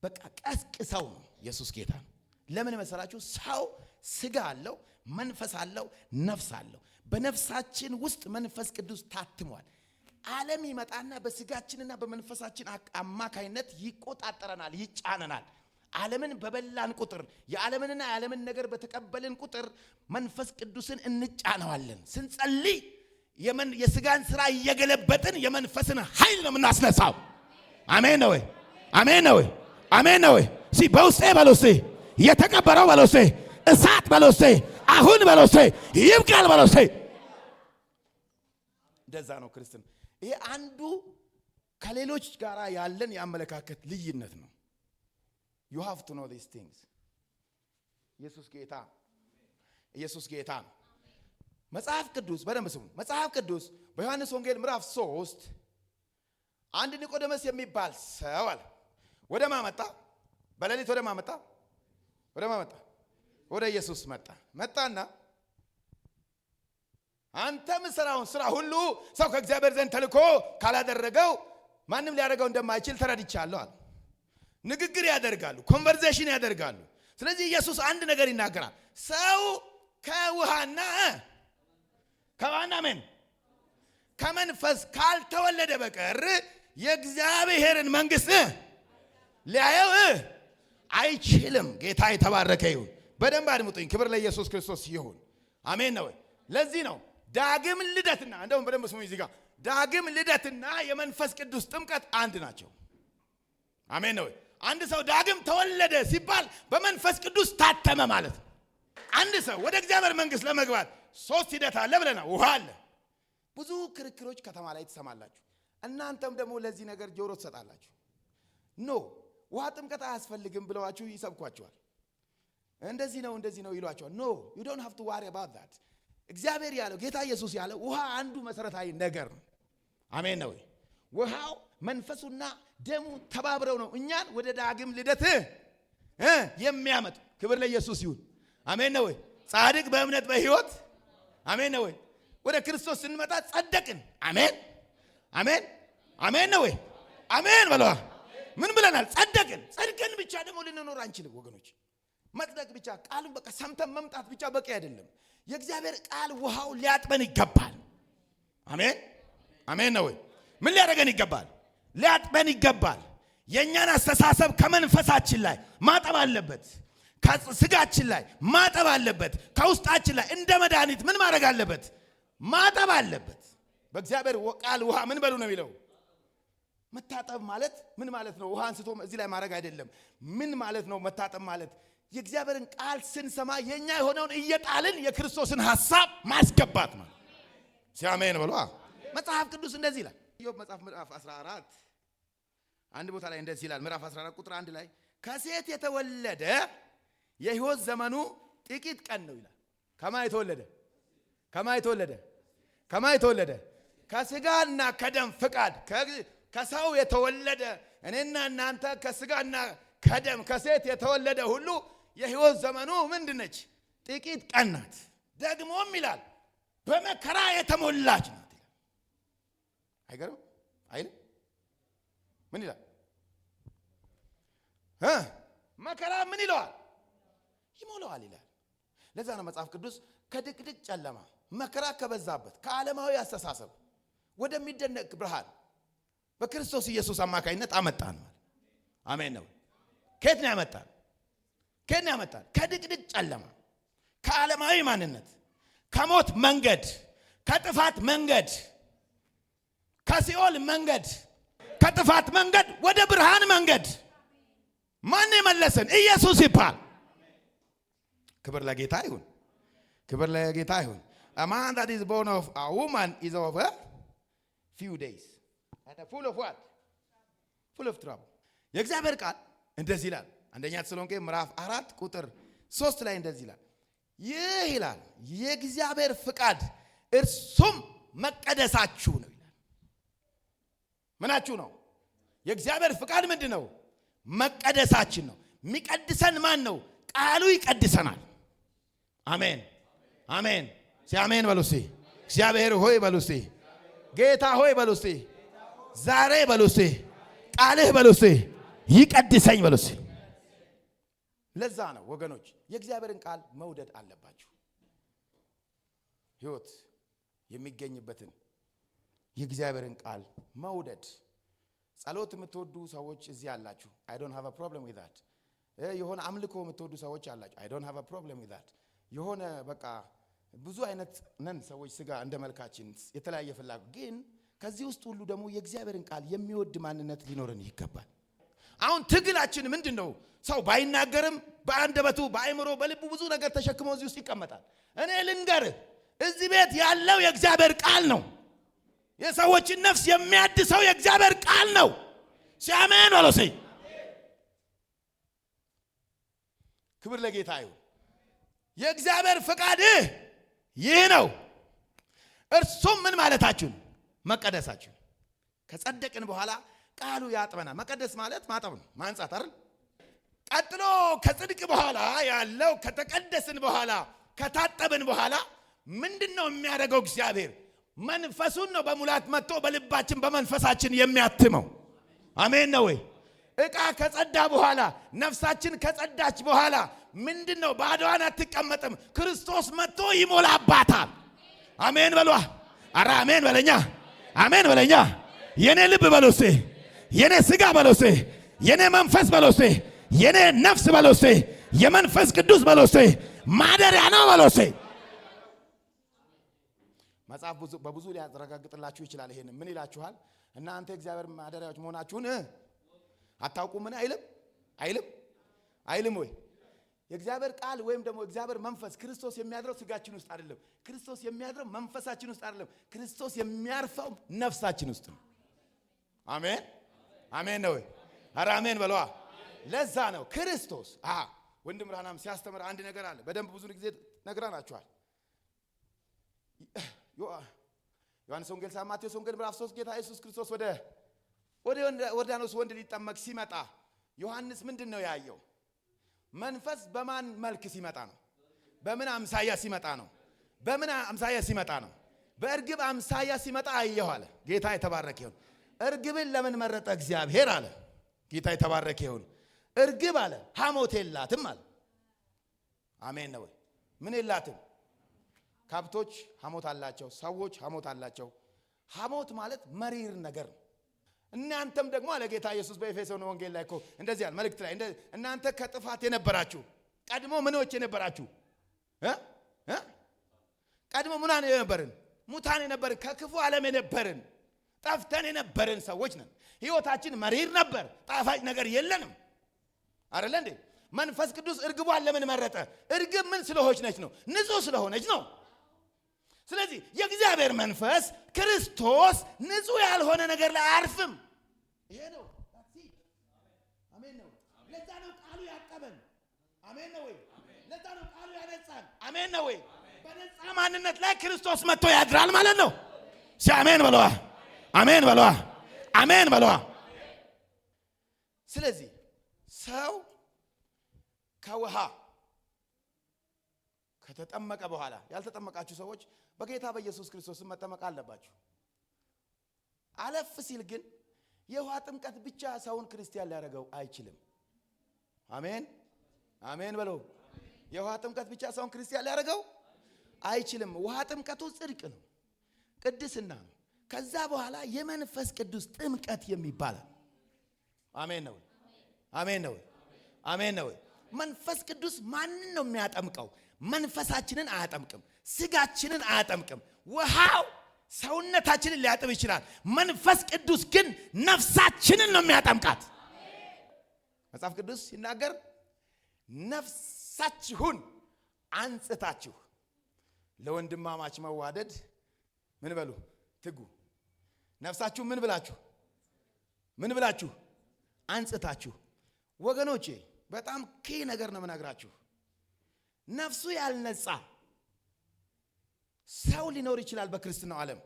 በቃ ቀስቅሰው ነው። ኢየሱስ ጌታ ነው። ለምን መሰላችሁ? ሰው ስጋ አለው፣ መንፈስ አለው፣ ነፍስ አለው። በነፍሳችን ውስጥ መንፈስ ቅዱስ ታትሟል። ዓለም ይመጣና በስጋችንና በመንፈሳችን አማካይነት ይቆጣጠረናል፣ ይጫነናል። ዓለምን በበላን ቁጥር የዓለምንና የዓለምን ነገር በተቀበልን ቁጥር መንፈስ ቅዱስን እንጫነዋለን። ስንጸልይ የስጋን ስራ እየገለበጥን የመንፈስን ኃይል ነው የምናስነሳው። አሜን ነው ወይ? አሜን ነው ወይ? አሜን ነው ወይ? በውስጤ በለውስጤ የተቀበረው በለውስጤ እሳት በለውስጤ አሁን በለውስጤ ይብቃል በለውስጤ። እንደዛ ነው ክርስትና። ይሄ አንዱ ከሌሎች ጋር ያለን የአመለካከት ልዩነት ነው። you have to know these things። ኢየሱስ ጌታ ነው። መጽሐፍ ቅዱስ በደንብ ስሙ። መጽሐፍ ቅዱስ በዮሐንስ ወንጌል ምዕራፍ 3 አንድ ኒቆዲሞስ የሚባል ሰው አለ። ወደ ማን መጣ? በሌሊት ወደ ማን መጣ? ወደ ኢየሱስ መጣና አንተ ምሰራውን ስራ ሁሉ ሰው ከእግዚአብሔር ዘንድ ተልኮ ካላደረገው ማንም ሊያደርገው እንደማይችል ተረድቻለሁ አለ። ንግግር ያደርጋሉ፣ ኮንቨርሴሽን ያደርጋሉ። ስለዚህ ኢየሱስ አንድ ነገር ይናገራል። ሰው ከውሃና ምን ከመንፈስ ካልተወለደ በቀር የእግዚአብሔርን መንግስት ሊያየው አይችልም። ጌታ የተባረከ ይሁን። በደንብ አድምጡኝ። ክብር ለኢየሱስ ክርስቶስ ይሁን። አሜን ነው። ለዚህ ነው ዳግም ልደትና እንደውም በደንብ ስሙኝ። እዚህ ጋር ዳግም ልደትና የመንፈስ ቅዱስ ጥምቀት አንድ ናቸው። አሜን ነው። አንድ ሰው ዳግም ተወለደ ሲባል በመንፈስ ቅዱስ ታተመ ማለት ነው። አንድ ሰው ወደ እግዚአብሔር መንግስት ለመግባት 3 ሂደት አለ ብለናል። ውሃ አለ። ብዙ ክርክሮች ከተማ ላይ ትሰማላችሁ። እናንተም ደግሞ ለዚህ ነገር ጆሮ ትሰጣላችሁ። ኖ ውሃ ጥምቀት አያስፈልግም ብለዋችሁ ይሰብኳችኋል። እንደዚህ ነው ይሏችኋል። ኖ you don't have to worry about that። እግዚአብሔር ያለው ጌታ ኢየሱስ ያለው ውሃ አንዱ መሰረታዊ ነገር ነው። አሜን ነው። ውሃው መንፈሱና ደሙ ተባብረው ነው እኛን ወደ ዳግም ልደት የሚያመጡ። ክብር ለኢየሱስ ይሁን። አሜን ነው። ጻድቅ በእምነት በሕይወት አሜን ነው። ወደ ክርስቶስ ስንመጣ ጸደቅን። አሜን ነው። አሜን በለዋ። ምን ብለናል? ጸደቅን። ጸድቀን ብቻ ደግሞ ልንኖር አንችልም ወገኖች። መጽደቅ ብቻ ቃሉን በቃ ሰምተን መምጣት ብቻ በቂ አይደለም። የእግዚአብሔር ቃል ውሃው ሊያጥበን ይገባል። አሜን ነው። ምን ሊያደርገን ይገባል? ሊያጥበን ይገባል። የእኛን አስተሳሰብ ከመንፈሳችን ላይ ማጠብ አለበት። ከስጋችን ላይ ማጠብ አለበት። ከውስጣችን ላይ እንደ መድኃኒት ምን ማድረግ አለበት? ማጠብ አለበት። በእግዚአብሔር ቃል ውሃ ምን በሉ ነው የሚለው? መታጠብ ማለት ምን ማለት ነው? ውሃ አንስቶ እዚህ ላይ ማድረግ አይደለም። ምን ማለት ነው መታጠብ ማለት? የእግዚአብሔርን ቃል ስንሰማ የኛ የሆነውን እየጣልን የክርስቶስን ሐሳብ ማስገባት ማለት። ሲአሜን በሉ። መጽሐፍ ቅዱስ እንደዚህ ይላል። ኢዮብ መጽሐፍ ምዕራፍ 14 አንድ ቦታ ላይ እንደዚህ ይላል። ምዕራፍ 14 ቁጥር 1 ላይ ከሴት የተወለደ የሕይወት ዘመኑ ጥቂት ቀን ነው ይላል። ከማ የተወለደ ከስጋና ከደም ፍቃድ ከሰው የተወለደ እኔና እናንተ ከስጋና ከደም ከሴት የተወለደ ሁሉ የሕይወት ዘመኑ ምንድነች? ጥቂት ቀን ናት። ደግሞም ይላል በመከራ የተሞላች ናት ይላል። አይገርም? አይደል? ምን ይላል? መከራ ምን ይለዋል? ይሞላዋል ይላል። ለዛ ነው መጽሐፍ ቅዱስ ከድቅድቅ ጨለማ መከራ ከበዛበት ከዓለማዊ አስተሳሰብ ወደሚደነቅ ብርሃን በክርስቶስ ኢየሱስ አማካኝነት አመጣን ማለት። አሜን ነው። ከየት ነው ያመጣን? ከድቅድቅ ጨለማ፣ ከዓለማዊ ማንነት፣ ከሞት መንገድ፣ ከጥፋት መንገድ፣ ከሲኦል መንገድ፣ ከጥፋት መንገድ ወደ ብርሃን መንገድ ማን የመለሰን? ኢየሱስ ይባል። ክብር ለጌታ ይሁን። ክብር ለጌታ ይሁን። A man that is born of a woman is of a few days and full of what? Full of trouble. የእግዚአብሔር ቃል እንደዚህ ይላል። አንደኛ ተሰሎንቄ ምዕራፍ 4 ቁጥር 3 ላይ እንደዚህ ይላል። ይህ ይላል የእግዚአብሔር ፍቃድ እርሱም መቀደሳችሁ ነው ይላል። ምናችሁ ነው? የእግዚአብሔር ፍቃድ ምንድነው? መቀደሳችን ነው። የሚቀድሰን ማን ነው? ቃሉ ይቀድሰናል። አሜን አሜን። ሲአሜን በሉሲ። እግዚአብሔር ሆይ በሉሲ። ጌታ ሆይ በሉሲ። ዛሬ በሉሲ። ቃልህ በሉሲ ይቀድሰኝ በሉሲ። ለዛ ነው ወገኖች የእግዚአብሔርን ቃል መውደድ አለባችሁ። ሕይወት የሚገኝበትን የእግዚአብሔርን ቃል መውደድ። ጸሎት የምትወዱ ሰዎች እዚህ አላችሁ። I don't have a problem with that። የሆነ አምልኮ የምትወዱ ሰዎች አላችሁ። I don't have a problem with that። የሆነ በቃ ብዙ አይነት ነን ሰዎች ስጋ እንደ መልካችን የተለያየ ፍላጎት፣ ግን ከዚህ ውስጥ ሁሉ ደግሞ የእግዚአብሔርን ቃል የሚወድ ማንነት ሊኖርን ይገባል። አሁን ትግላችን ምንድነው? ሰው ባይናገርም በአንደበቱ በአይምሮ በልቡ ብዙ ነገር ተሸክሞ እዚህ ውስጥ ይቀመጣል። እኔ ልንገርህ እዚህ ቤት ያለው የእግዚአብሔር ቃል ነው። የሰዎችን ነፍስ የሚያድሰው የእግዚአብሔር ቃል ነው። ሲአሜን ወለሲ። ክብር ለጌታ ይሁን። የእግዚአብሔር ፍቃድ ይህ ነው። እርሱም ምን ማለታችሁ? መቀደሳችሁ። ከጸደቅን በኋላ ቃሉ ያጥበናል። መቀደስ ማለት ማጠብ ነው፣ ማንጻት አይደል? ቀጥሎ ከጽድቅ በኋላ ያለው ከተቀደስን በኋላ ከታጠብን በኋላ ምንድነው የሚያደርገው? እግዚአብሔር መንፈሱን ነው በሙላት መጥቶ በልባችን በመንፈሳችን የሚያትመው። አሜን ነው ወይ? ዕቃ ከጸዳ በኋላ ነፍሳችን ከጸዳች በኋላ ምንድነው? ባዶዋን አትቀመጥም። ክርስቶስ መጥቶ ይሞላባታል። አሜን በሏ። ኧረ አሜን በለኛ፣ አሜን በለኛ። የኔ ልብ በሎሴ፣ የኔ ስጋ በሎሴ፣ የኔ መንፈስ በሎሴ፣ የኔ ነፍስ በሎሴ፣ የመንፈስ ቅዱስ በሎሴ ማደሪያ ነው በሎሴ። መጽሐፍ በብዙ ሊያረጋግጥላችሁ ይችላል። ይሄን ምን ይላችኋል? እናንተ እግዚአብሔር ማደሪያዎች መሆናችሁን አታውቁም? ምን አይልም አይልም አይልም ወይ? የእግዚአብሔር ቃል ወይም ደግሞ እግዚአብሔር መንፈስ ክርስቶስ የሚያድረው ስጋችን ውስጥ አይደለም። ክርስቶስ የሚያድረው መንፈሳችን ውስጥ አይደለም። ክርስቶስ የሚያርፈው ነፍሳችን ውስጥ ነው። አሜን አሜን ነው ወይ? ኧረ አሜን በለዋ። ለዛ ነው ክርስቶስ ወንድም ብርሃናም ሲያስተምር አንድ ነገር አለ። በደንብ ብዙ ጊዜ ነግራናችኋል። ዮሐንስ ወንጌል፣ ማቴዎስ ወንጌል ምዕራፍ 3 ጌታ ኢየሱስ ክርስቶስ ወደ ዮርዳኖስ ወንድ ሊጠመቅ ሲመጣ ዮሐንስ ምንድነው ያየው? መንፈስ በማን መልክ ሲመጣ ነው? በምን አምሳያ ሲመጣ ነው? በምን አምሳያ ሲመጣ ነው? በእርግብ አምሳያ ሲመጣ አየሁ አለ። ጌታ የተባረከ ይሁን። እርግብን ለምን መረጠ እግዚአብሔር አለ። ጌታ የተባረከ ይሁን። እርግብ አለ ሐሞት የላትም አለ። አሜን ነው። ምን የላትም? ከብቶች ሐሞት አላቸው፣ ሰዎች ሐሞት አላቸው። ሐሞት ማለት መሪር ነገር ነው። እናንተም ደግሞ አለ ጌታ ኢየሱስ በኤፌሶን ወንጌል ላይ እኮ እንደዚህ አለ መልእክት ላይ እናንተ ከጥፋት የነበራችሁ ቀድሞ ምኖች የነበራችሁ ቀድሞ ምናን የነበርን ሙታን የነበርን ከክፉ ዓለም የነበርን ጠፍተን የነበርን ሰዎች ነን። ሕይወታችን መሪር ነበር፣ ጣፋጭ ነገር የለንም አይደል እንዴ? መንፈስ ቅዱስ እርግቧን ለምን መረጠ? እርግብ ምን ስለሆነች ነች ነው? ንጹህ ስለሆነች ነው። ስለዚህ የእግዚአብሔር መንፈስ ክርስቶስ ንጹህ ያልሆነ ነገር ላይ አያርፍም። ይሄ ነው። አሜን ነው። ለዛ ነው ቃሉ ያቀበን። አሜን ነው ወይ? ለዛ ነው ቃሉ ያነጻን። አሜን ነው ወይ? በነጻ ማንነት ላይ ክርስቶስ መጥቶ ያድራል ማለት ነው። ሲአሜን በለዋ፣ አሜን በለዋ፣ አሜን በለዋ። ስለዚህ ሰው ከውሃ ከተጠመቀ በኋላ ያልተጠመቃችሁ ሰዎች በጌታ በኢየሱስ ክርስቶስ መጠመቅ አለባችሁ። አለፍ ሲል ግን የውሃ ጥምቀት ብቻ ሰውን ክርስቲያን ሊያደርገው አይችልም። አሜን አሜን በለው። የውሃ ጥምቀት ብቻ ሰውን ክርስቲያን ሊያደርገው አይችልም። ውሃ ጥምቀቱ ጽድቅ ነው፣ ቅድስና ነው። ከዛ በኋላ የመንፈስ ቅዱስ ጥምቀት የሚባል አሜን ነው። አሜን ነው። አሜን ነው። መንፈስ ቅዱስ ማንን ነው የሚያጠምቀው? መንፈሳችንን አያጠምቅም፣ ስጋችንን አያጠምቅም። ውሃው ሰውነታችንን ሊያጥብ ይችላል። መንፈስ ቅዱስ ግን ነፍሳችንን ነው የሚያጠምቃት። መጽሐፍ ቅዱስ ሲናገር ነፍሳችሁን አንጽታችሁ ለወንድማማች መዋደድ ምን በሉ ትጉ። ነፍሳችሁ ምን ብላችሁ አንጽታችሁ። ወገኖቼ በጣም ነገር ነው የምነግራችሁ። ነፍሱ ያልነጻ ሰው ሊኖር ይችላል። በክርስትናው ዓለም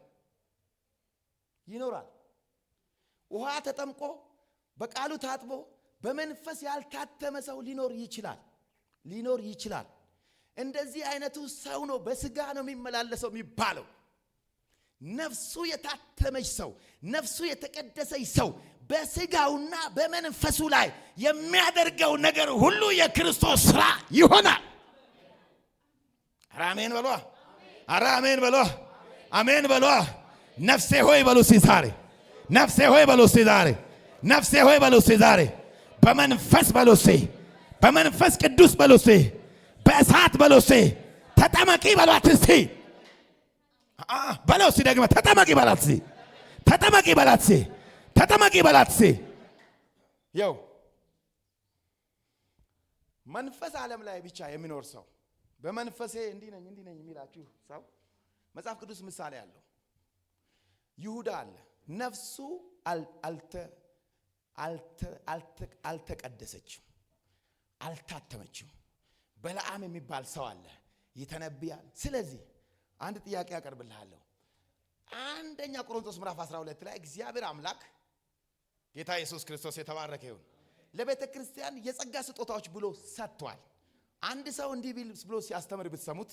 ይኖራል። ውሃ ተጠምቆ በቃሉ ታጥቦ በመንፈስ ያልታተመ ሰው ሊኖር ይችላል። እንደዚህ አይነቱ ሰው ነው በስጋ ነው የሚመላለሰው የሚባለው። ነፍሱ የታተመች ሰው፣ ነፍሱ የተቀደሰች ሰው በስጋውና በመንፈሱ ላይ የሚያደርገው ነገር ሁሉ የክርስቶስ ሥራ ይሆናል። አሜን በሏ። አሜን በሏ። አሜን በሏ። ነፍሴ ሆይ በሉ ዛሬ፣ ነፍሴ ሆይ በሉ ዛሬ፣ ነፍሴ ሆይ በሉ ዛሬ፣ በመንፈስ በሉ፣ በመንፈስ ቅዱስ በሉ፣ በእሳት በሉ፣ ተጠመቂ በሏት። እስቲ በለው ደግሞ ተጠመቂ በላት። ተጠመቂ በላት። ተጠመቂ በላት። ይኸው መንፈስ ዓለም ላይ ብቻ የሚኖር ሰው በመንፈሴ እንዲህ ነኝ የሚላችሁ ሰው መጽሐፍ ቅዱስ ምሳሌ አለው። ይሁዳ አለ። ነፍሱ አልተቀደሰችም፣ አልታተመችም። በለዓም የሚባል ሰው አለ፣ ይተነብያል። ስለዚህ አንድ ጥያቄ አቀርብልሃለሁ። አንደኛ ቆሮንቶስ ምዕራፍ 12 ላይ እግዚአብሔር አምላክ ጌታ ኢየሱስ ክርስቶስ የተባረከ ይሁን ለቤተ ክርስቲያን የጸጋ ስጦታዎች ብሎ ሰጥቷል። አንድ ሰው እንዲህ ብሎ ሲያስተምር ብትሰሙት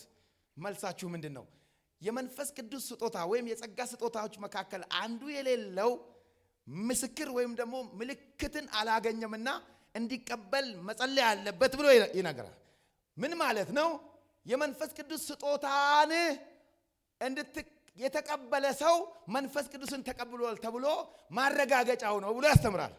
መልሳችሁ ምንድን ነው? የመንፈስ ቅዱስ ስጦታ ወይም የጸጋ ስጦታዎች መካከል አንዱ የሌለው ምስክር ወይም ደግሞ ምልክትን አላገኘምና እንዲቀበል መጸለይ አለበት ብሎ ይነግራል። ምን ማለት ነው? የመንፈስ ቅዱስ ስጦታን የተቀበለ ሰው መንፈስ ቅዱስን ተቀብሏል ተብሎ ማረጋገጫው ነው ብሎ ያስተምራል።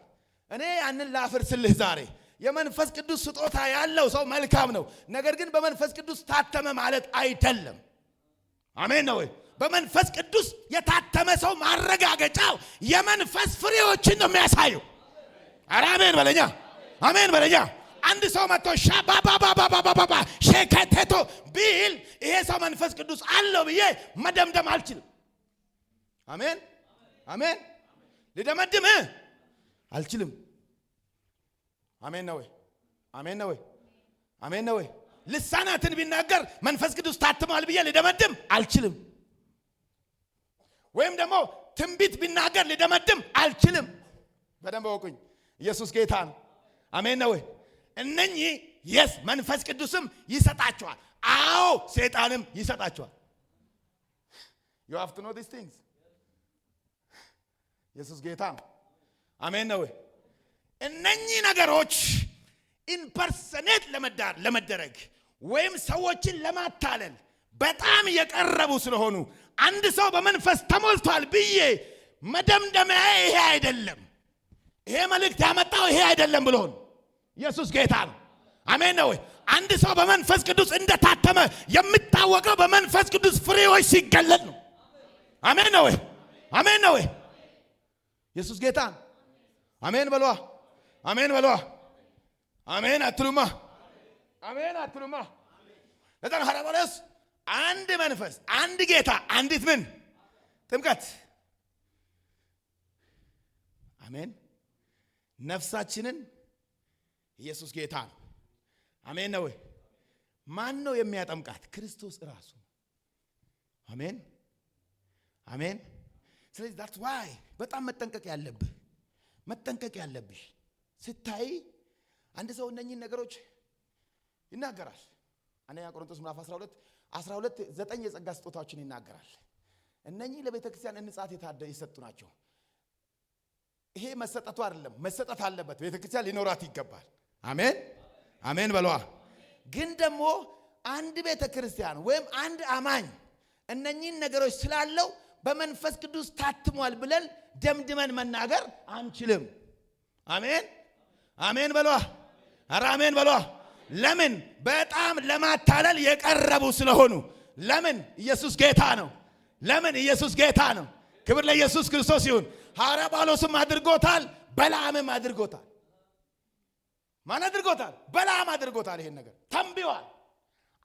እኔ ያንን ላፍርስልህ ዛሬ። የመንፈስ ቅዱስ ስጦታ ያለው ሰው መልካም ነው። ነገር ግን በመንፈስ ቅዱስ ታተመ ማለት አይደለም። አሜን ነው ወይ? በመንፈስ ቅዱስ የታተመ ሰው ማረጋገጫው የመንፈስ ፍሬዎችን ነው የሚያሳየው። ኧረ አሜን በለኛ፣ አሜን በለኛ። አንድ ሰው መጥቶ ሻባባባባባባ ሸከተቶ ቢል ይሄ ሰው መንፈስ ቅዱስ አለው ብዬ መደምደም አልችልም። አሜን አሜን። ልደመድም አልችልም። አሜን ነው ወይ? አሜን ነው ወይ? አሜን ነው ወይ? ልሳናትን ቢናገር መንፈስ ቅዱስ ታትሟል ብዬ ልደመድም አልችልም። ወይም ደግሞ ትንቢት ቢናገር ልደመድም አልችልም። በደንብ ወቁኝ። ኢየሱስ ጌታ ነው። አሜን ነው ወይ? እነኚህ መንፈስ ቅዱስም ይሰጣቸዋል። አዎ ሰይጣንም ይሰጣቸዋል። you have to know these things። ኢየሱስ ጌታ ነው። አሜን ነው ወይ? እነኚህ ነገሮች ኢምፐርሰኔት ለመደረግ ወይም ሰዎችን ለማታለል በጣም የቀረቡ ስለሆኑ አንድ ሰው በመንፈስ ተሞልቷል ብዬ መደምደሚያ ይሄ አይደለም። ይሄ መልእክት ያመጣው ይሄ አይደለም ብሎን ኢየሱስ ጌታ ነው። አሜን ነው ወይ? አንድ ሰው በመንፈስ ቅዱስ እንደታተመ የሚታወቀው በመንፈስ ቅዱስ ፍሬዎች ሲገለጥ ነው። አሜን ነው ወይ? አሜን ነው ወይ? ኢየሱስ ጌታ ነው። አሜን በሏ። አሜን በሏ። አሜን አትሉማ? አሜን አትሉማ? ለዛን ሐዋርያት አንድ መንፈስ፣ አንድ ጌታ፣ አንዲት ምን ጥምቀት። አሜን። ነፍሳችንን ኢየሱስ ጌታ ነው። አሜን ነው ወይ? ማን ነው የሚያጠምቃት? ክርስቶስ ራሱ። አሜን አሜን። ስለዚህ that's why በጣም መጠንቀቅ ያለብሽ ስታይ አንድ ሰው እነኚህን ነገሮች ይናገራል። አንደኛ ቆሮንቶስ ምዕራፍ 12 9 የጸጋ ስጦታዎችን ይናገራል። እነኚህ ለቤተ ክርስቲያን እንጻት የሰጡ ናቸው። ይሄ መሰጠቱ አይደለም፣ መሰጠት አለበት። ቤተ ክርስቲያን ሊኖራት ይገባል። አሜን አሜን በሏ። ግን ደግሞ አንድ ቤተ ክርስቲያን ወይም አንድ አማኝ እነኚህን ነገሮች ስላለው በመንፈስ ቅዱስ ታትሟል ብለን ደምድመን መናገር አንችልም። አሜን አሜን በሏ። ኧረ አሜን በሏ። ለምን? በጣም ለማታለል የቀረቡ ስለሆኑ። ለምን? ኢየሱስ ጌታ ነው። ለምን? ኢየሱስ ጌታ ነው። ክብር ለኢየሱስ ክርስቶስ ይሁን። ሐዋርያ ጳውሎስም አድርጎታል፣ በለዓምም አድርጎታል። ማን አድርጎታል? በለዓም አድርጎታል። ይሄን ነገር ተንብዮአል።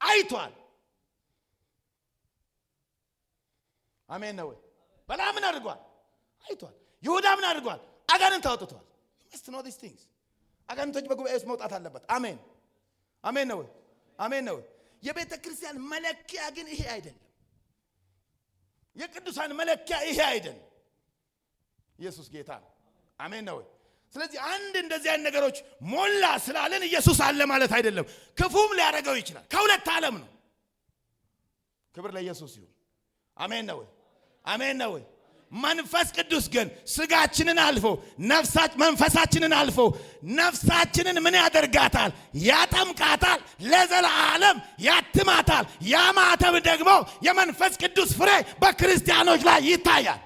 አይቷል። አሜን ነው ወይ? በለዓም ምን አድርጓል? አይቷል። ይሁዳ ምን አድርጓል? አጋንንት አውጥቷል። you must know these things። አጋንንቶች በጉባኤ ውስጥ መውጣት አለበት። አሜን አሜን ነው ወይ? አሜን ነው ወይ? የቤተ ክርስቲያን መለኪያ ግን ይሄ አይደለም። የቅዱሳን መለኪያ ይሄ አይደለም። ኢየሱስ ጌታ ነው። አሜን ነው ወይ? ስለዚህ አንድ እንደዚህ አይነት ነገሮች ሞላ ስላለን ኢየሱስ አለ ማለት አይደለም። ክፉም ሊያደርገው ይችላል። ከሁለት ዓለም ነው። ክብር ለኢየሱስ ይሁን። አሜን ነው ወይ? አሜን ነው ወይ? መንፈስ ቅዱስ ግን ስጋችንን አልፎ መንፈሳችንን አልፎ ነፍሳችንን ምን ያደርጋታል? ያጠምቃታል፣ ለዘላለም ያትማታል። ያ ማተም ደግሞ የመንፈስ ቅዱስ ፍሬ በክርስቲያኖች ላይ ይታያል።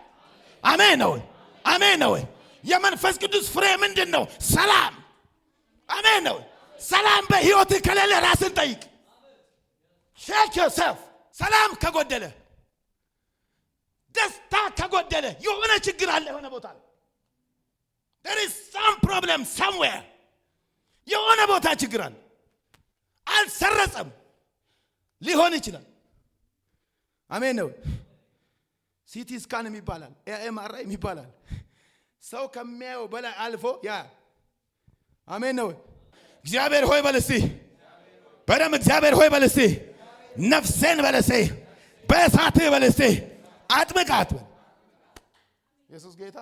አሜን ነው ወይ? አሜን ነው ወይ? የመንፈስ ቅዱስ ፍሬ ምንድን ነው? ሰላም። አሜን ነው። ሰላም በሕይወትህ ከሌለ ራስን ጠይቅ። ቼክ ዮርሰልፍ። ሰላም ከጎደለ፣ ደስታ ከጎደለ የሆነ ችግር አለ የሆነ ቦታ ላይ። there is some problem somewhere። የሆነ ቦታ ችግር አለ። አልሰረጸም ሊሆን ይችላል። አሜን ነው። ሲቲ ስካን ይባላል፣ ኤምአርአይ ይባላል። ሰው ከሚያየው በላይ አልፎ ያ አሜን ነው። እግዚአብሔር ሆይ በል እስቲ በደም እግዚአብሔር ሆይ በል እስቲ ነፍሴን በል እስቲ በእሳትህ በል እስቲ አጥምቃት። ኢየሱስ ጌታ።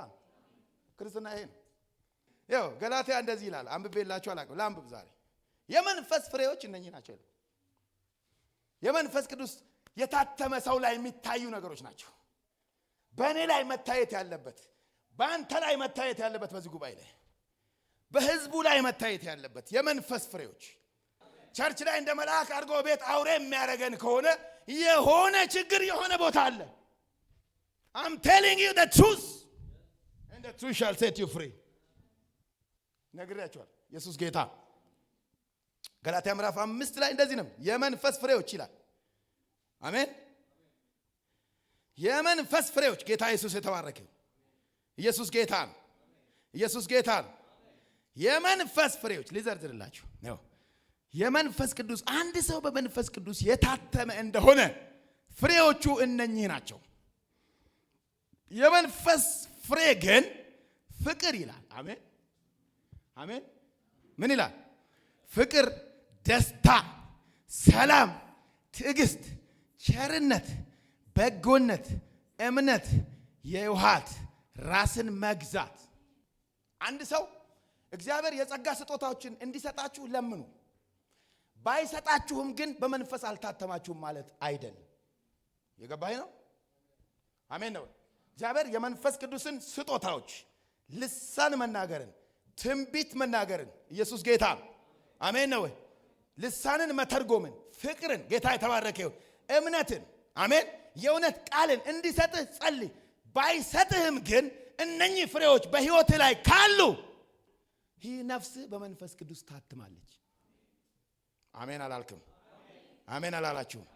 ክርስትና ይሄ ነው። ያው ገላትያ እንደዚህ ይላል። አንብቤላችሁ አላውቅም። ላንብብ ዛሬ። የመንፈስ ፍሬዎች እነኚህ ናቸው። የመንፈስ ቅዱስ የታተመ ሰው ላይ የሚታዩ ነገሮች ናቸው። በእኔ ላይ መታየት ያለበት፣ በአንተ ላይ መታየት ያለበት፣ በዚህ ጉባኤ ላይ በህዝቡ ላይ መታየት ያለበት የመንፈስ ፍሬዎች። ቸርች ላይ እንደ መልአክ አድርጎ ቤት አውሬ የሚያደርገን ከሆነ የሆነ ችግር የሆነ ቦታ አለ። I'm telling you the truth and the truth shall set you free። ነግሬያችኋል። ኢየሱስ ጌታ። ገላትያ ምዕራፍ 5 ላይ እንደዚህ ነው የመንፈስ ፍሬዎች ይላል። አሜን። የመንፈስ ፍሬዎች። ጌታ ኢየሱስ የተባረከ። ኢየሱስ ጌታ ነው። ኢየሱስ ጌታ ነው። የመንፈስ ፍሬዎች ሊዘርዝርላችሁ ነው። የመንፈስ ቅዱስ አንድ ሰው በመንፈስ ቅዱስ የታተመ እንደሆነ ፍሬዎቹ እነኚህ ናቸው። የመንፈስ ፍሬ ግን ፍቅር ይላል። አሜን አሜን። ምን ይላል? ፍቅር፣ ደስታ፣ ሰላም፣ ትዕግስት፣ ቸርነት፣ በጎነት፣ እምነት፣ የዋሃት፣ ራስን መግዛት። አንድ ሰው እግዚአብሔር የጸጋ ስጦታዎችን እንዲሰጣችሁ ለምኑ። ባይሰጣችሁም ግን በመንፈስ አልታተማችሁም ማለት አይደለም። የገባኝ ነው? አሜን ነው። እግዚአብሔር የመንፈስ ቅዱስን ስጦታዎች፣ ልሳን መናገርን፣ ትንቢት መናገርን፣ ኢየሱስ ጌታ አሜን ነው። ልሳንን መተርጎምን፣ ፍቅርን፣ ጌታ የተባረከ ይሁን፣ እምነትን፣ አሜን፣ የእውነት ቃልን እንዲሰጥህ ጸልይ። ባይሰጥህም ግን እነኚህ ፍሬዎች በሕይወትህ ላይ ካሉ ይህ ነፍስህ በመንፈስ ቅዱስ ታትማለች። አሜን አላልክም? አሜን አላላችሁም?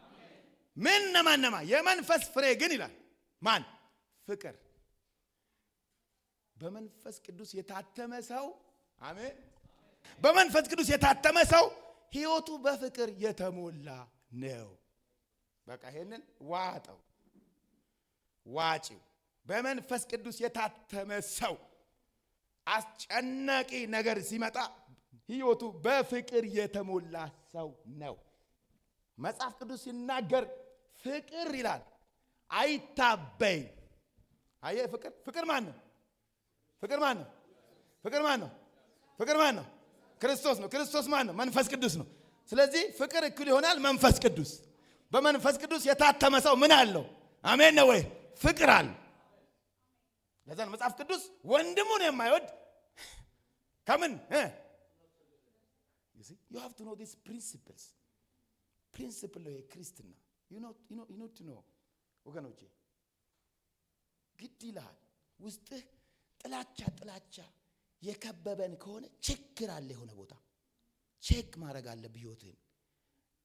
ምን ነማነማ የመንፈስ ፍሬ ግን ይላል ማን? ፍቅር። በመንፈስ ቅዱስ የታተመ ሰው አሜን። በመንፈስ ቅዱስ የታተመ ሰው ሕይወቱ በፍቅር የተሞላ ነው። በቃ ይሄንን ዋጠው፣ ዋጪው። በመንፈስ ቅዱስ የታተመ ሰው አስጨናቂ ነገር ሲመጣ ሕይወቱ በፍቅር የተሞላ ሰው ነው። መጽሐፍ ቅዱስ ሲናገር ፍቅር ይላል አይታበይ። አየ ፍቅር ማን ነው? ፍቅር ማን ነው? ፍቅር ማን ነው? ፍቅር ማን ነው? ክርስቶስ ነው። ክርስቶስ ማን ነው? መንፈስ ቅዱስ ነው። ስለዚህ ፍቅር እኩል ይሆናል መንፈስ ቅዱስ። በመንፈስ ቅዱስ የታተመ ሰው ምን አለው? አሜን ነው ወይ? ፍቅር አለ። ለዛ መጽሐፍ ቅዱስ ወንድሙን የማይወድ ከምን you have to know these principles ነው የክርስትና you know to know ወገኖቼ ግድ ይልሃል። ውስጥህ ጥላቻ የከበበን ከሆነ ችግር አለ። የሆነ ቦታ ቼክ ማድረግ አለብህ። ህይወትህን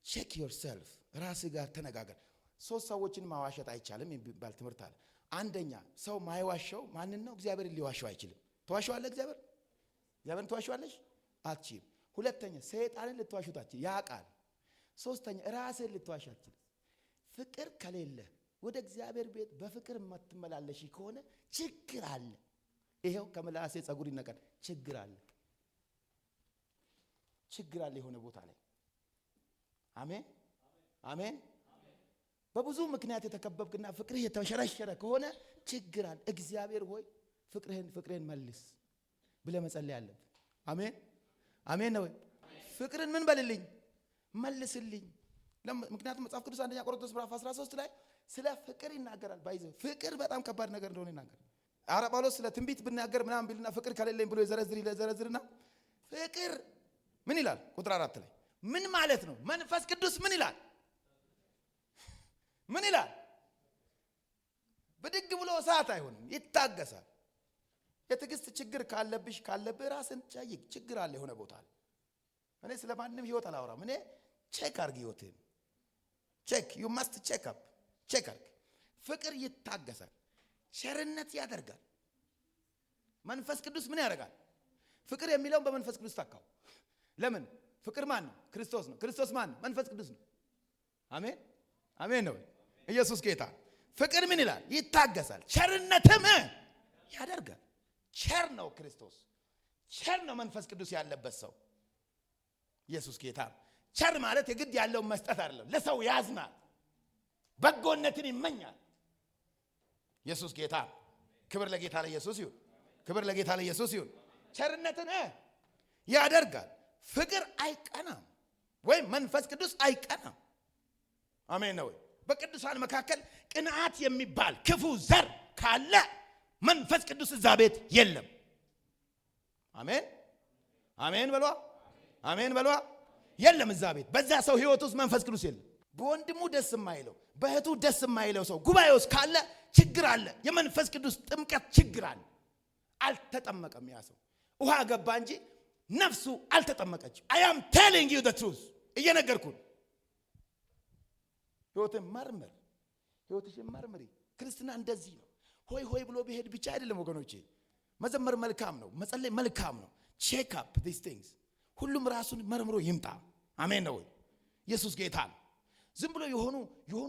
ቼክ yourself። ራስህ ጋር ተነጋገር። ሶስት ሰዎችን ማዋሸት አይቻልም የሚባል ትምህርት አለ። አንደኛ ሰው ማይዋሸው ማንን ነው? እግዚአብሔርን ሊዋሸው አይችልም። ተዋሸዋለህ? እግዚአብሔርን ተዋሸዋለሽ? አትችልም። ሁለተኛ ሰይጣንን ልትዋሹት አትችልም። ያውቃል። ሶስተኛ ራስን ልትዋሽ አትችልም። ፍቅር ከሌለ ወደ እግዚአብሔር ቤት በፍቅር የማትመላለሽ ከሆነ ችግር አለ። ይሄው ከምላሴ ጸጉር ይነቀል ችግር አለ የሆነ ቦታ ላይ። አሜን አሜን። በብዙ ምክንያት የተከበብክና ፍቅርህ የተሸረሸረ ከሆነ ችግር አለ። እግዚአብሔር ሆይ ፍቅርህን መልስ ብለህ መጸለይ አለብህ። አሜን አሜን ነው። ፍቅርን ምን በልልኝ መልስልኝ። ምክንያቱም መጽሐፍ ቅዱስ አንደኛ ቆሮንቶስ ምዕራፍ 13 ላይ ስለ ፍቅር ይናገራል። ባይዘ ፍቅር በጣም ከባድ ነገር እንደሆነ ይናገራል። ሐዋርያ ጳውሎስ ስለ ትንቢት ብናገር ምናምን ቢልና ፍቅር ከሌለኝ ብሎ ይዘረዝርና ፍቅር ምን ይላል? ቁጥር 4 ላይ ምን ማለት ነው? መንፈስ ቅዱስ ምን ይላል? ብድግ ብሎ እሳት አይሆንም፣ ይታገሳል። የትዕግስት ችግር ካለብህ ራስን ቻይክ። ችግር አለ የሆነ ቦታ ላይ። እኔ ስለማንም ህይወት አላወራም። እኔ ቼክ አድርግ ህይወትህን። you must check up። ቼክ አድርግ። ፍቅር ይታገሳል፣ ቸርነት ያደርጋል። መንፈስ ቅዱስ ምን ያደርጋል? ፍቅር የሚለውን በመንፈስ ቅዱስ ታካው። ለምን? ፍቅር ማን ነው? ክርስቶስ ነው። ክርስቶስ ማን ነው? መንፈስ ቅዱስ ነው። አሜን አሜን ነው። ኢየሱስ ጌታ። ፍቅር ምን ይላል? ይታገሳል፣ ቸርነትም ያደርጋል። ቸር ነው ክርስቶስ፣ ቸር ነው መንፈስ ቅዱስ ያለበት ሰው። ኢየሱስ ጌታ። ቸር ማለት የግድ ያለውን መስጠት አይደለም። ለሰው ያዝናል፣ በጎነትን ይመኛል። ኢየሱስ ጌታ። ክብር ለጌታ ለኢየሱስ ይሁን። ክብር ለጌታ ለኢየሱስ ይሁን። ቸርነትን ያደርጋል። ፍቅር አይቀናም፣ ወይም መንፈስ ቅዱስ አይቀናም። አሜን ነው። በቅዱሳን መካከል ቅንዓት የሚባል ክፉ ዘር ካለ መንፈስ ቅዱስ እዛ ቤት የለም። አሜን አሜን በሏ፣ አሜን በሏ። የለም እዛ ቤት፣ በዛ ሰው ህይወት ውስጥ መንፈስ ቅዱስ የለም። በወንድሙ ደስ የማይለው በእህቱ ደስ የማይለው ሰው ጉባኤ ውስጥ ካለ ችግር አለ። የመንፈስ ቅዱስ ጥምቀት ችግር አለ። አልተጠመቀም ያ ሰው። ውሃ ገባ እንጂ ነፍሱ አልተጠመቀችም። I am telling you the truth። እየነገርኩን ህይወትን መርምር፣ ህይወትሽን መርምሪ። ክርስትና እንደዚህ ነው። ሆይ ሆይ ብሎ ቢሄድ ብቻ አይደለም ወገኖቼ። መዘመር መልካም ነው፣ መጸለይ መልካም ነው። ቼክ አፕ ዲስ ቲንግስ። ሁሉም ራሱን መርምሮ ይምጣ። አሜን ነው። ኢየሱስ ጌታ ነው። ዝም ብሎ የሆኑ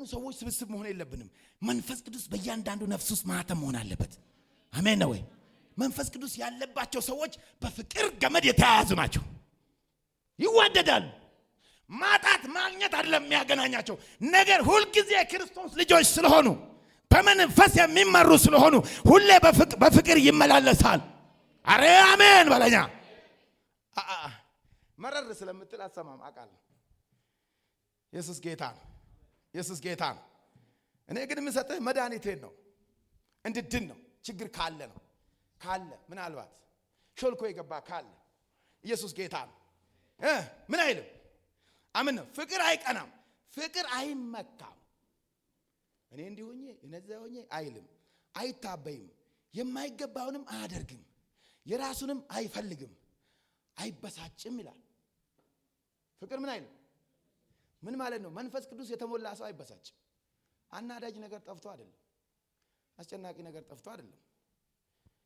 ሰዎች ስብስብ መሆን የለብንም። መንፈስ ቅዱስ በእያንዳንዱ ነፍስ ውስጥ ማህተም መሆን አለበት። አሜን ነው። መንፈስ ቅዱስ ያለባቸው ሰዎች በፍቅር ገመድ የተያያዙ ናቸው። ይዋደዳሉ። ማጣት ማግኘት አይደለም የሚያገናኛቸው ነገር። ሁልጊዜ የክርስቶስ ልጆች ስለሆኑ በመንፈስ የሚመሩ ስለሆኑ ሁሌ በፍቅር ይመላለሳል። አሬ አሜን በለኛ። መረር ስለምትል አሰማም አውቃለሁ። ኢየሱስ ጌታ ነው። ኢየሱስ ጌታ ነው። እኔ ግን የምሰጥህ መድኃኒቴን ነው፣ እንድድን ነው። ችግር ካለ ነው ምናልባት ሾልኮ የገባ ካለ ኢየሱስ ጌታ ነው። ምን አይልም? አምን ነው። ፍቅር አይቀናም፣ ፍቅር አይመካም። እኔ እንዲህ ሆኜ እነዚያ ሆኜ አይልም፣ አይታበይም፣ የማይገባውንም አያደርግም፣ የራሱንም አይፈልግም፣ አይበሳጭም ይላል። ፍቅር ምን አይልም? ምን ማለት ነው? መንፈስ ቅዱስ የተሞላ ሰው አይበሳጭም። አናዳጅ ነገር ጠፍቶ አይደለም፣ አስጨናቂ ነገር ጠፍቶ አይደለም።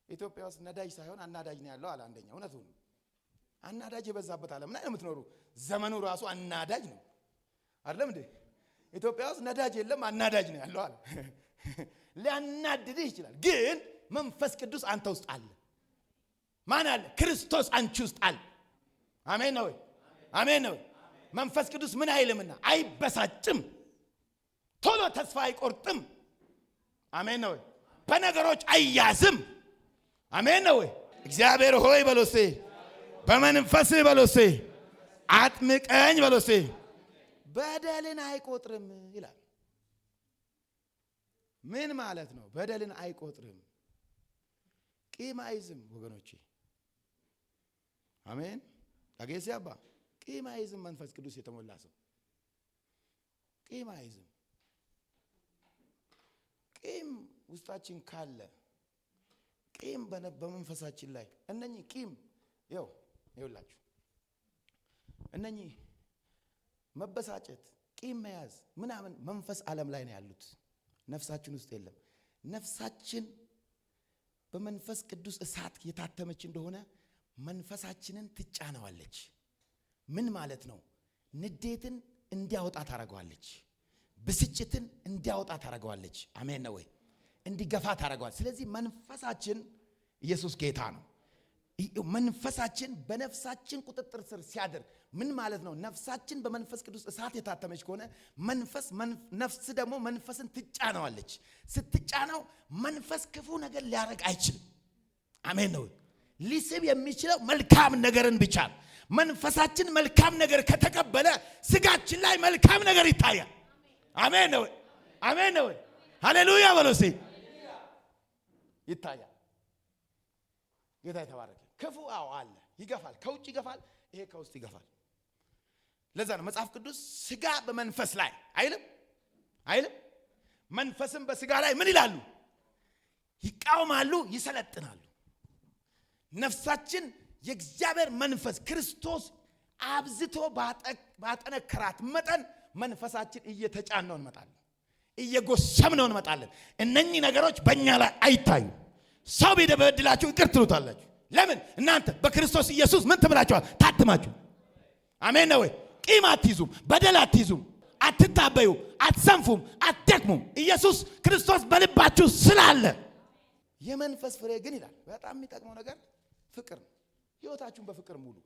ኢትዮጵያ ውስጥ ነዳጅ ሳይሆን አናዳጅ ነው ያለው አለ አንደኛ። እውነቱን አናዳጅ የበዛበት ዓለም ላይ ነው የምትኖሩ። ዘመኑ ራሱ አናዳጅ ነው አይደለም እንዴ? ኢትዮጵያ ውስጥ ነዳጅ የለም አናዳጅ ነው ያለው አለ። ሊያናድድህ ይችላል፣ ግን መንፈስ ቅዱስ አንተ ውስጥ አለ። ማን አለ? ክርስቶስ አንቺ ውስጥ አለ። አሜን ነው። አሜን ነው። መንፈስ ቅዱስ ምን አይልምና አይበሳጭም፣ ቶሎ ተስፋ አይቆርጥም። አሜን ነው። በነገሮች አይያዝም። አሜን ነው። እግዚአብሔር ሆይ በሎሴ፣ በመንፈስ በሎሴ አጥምቀኝ በሎሴ፣ በደልን አይቆጥርም ይላል። ምን ማለት ነው? በደልን አይቆጥርም፣ ቂም አይዝም ወገኖቼ። አሜን ታጌሲ አባ ቂም አይዝም። መንፈስ ቅዱስ የተሞላ ሰው ቂም አይዝም። ቂም ውስጣችን ካለ ቂም በመንፈሳችን ላይ እነኚህ ቂም ይኸውላችሁ እነኚህ መበሳጨት፣ ቂም መያዝ ምናምን መንፈስ ዓለም ላይ ነው ያሉት፣ ነፍሳችን ውስጥ የለም። ነፍሳችን በመንፈስ ቅዱስ እሳት የታተመች እንደሆነ መንፈሳችንን ትጫነዋለች። ምን ማለት ነው? ንዴትን እንዲያወጣ ታረጋዋለች። ብስጭትን እንዲያወጣ ታረጋዋለች። አሜን ነው ወይ? እንዲገፋ ታረጋዋለች። ስለዚህ መንፈሳችን ኢየሱስ ጌታ ነው። መንፈሳችን በነፍሳችን ቁጥጥር ስር ሲያድር ምን ማለት ነው? ነፍሳችን በመንፈስ ቅዱስ እሳት የታተመች ከሆነ ነፍስ ደግሞ መንፈስን ትጫነዋለች። ስትጫነው መንፈስ ክፉ ነገር ሊያረግ አይችልም። አሜን ነው። ሊስብ የሚችለው መልካም ነገርን ብቻ ነው። መንፈሳችን መልካም ነገር ከተቀበለ ስጋችን ላይ መልካም ነገር ይታያል። አሜን ነው። አሜን ነው። ሃሌሉያ በሉሲ። ይታያል። ጌታ የተባረከ። ክፉ አለ፣ ይገፋል፣ ከውጭ ይገፋል፣ ይሄ ከውስጥ ይገፋል። ለዛ ነው መጽሐፍ ቅዱስ ስጋ በመንፈስ ላይ አይልም። መንፈስም በስጋ ላይ ምን ይላሉ? ይቃወማሉ፣ ይሰለጥናሉ። ነፍሳችን የእግዚአብሔር መንፈስ ክርስቶስ አብዝቶ ባጠነከራት መጠን መንፈሳችን እየተጫነው እንመጣለን፣ እየጎሰምነው እንመጣለን። እነኚህ ነገሮች በእኛ ላይ አይታዩ። ሰው ቢበድላችሁ ይቅር ትሉታላችሁ። ለምን? እናንተ በክርስቶስ ኢየሱስ ምን ትብላችኋል? ታትማችሁ። አሜን ነው ወይ? ቂም አትይዙም፣ በደል አትይዙም፣ አትታበዩ፣ አትሰንፉም፣ አትደክሙም። ኢየሱስ ክርስቶስ በልባችሁ ስላለ። የመንፈስ ፍሬ ግን ይላል በጣም የሚጠቅመው ነገር ፍቅር ነው። ህይወታችሁን በፍቅር ሙሉ፣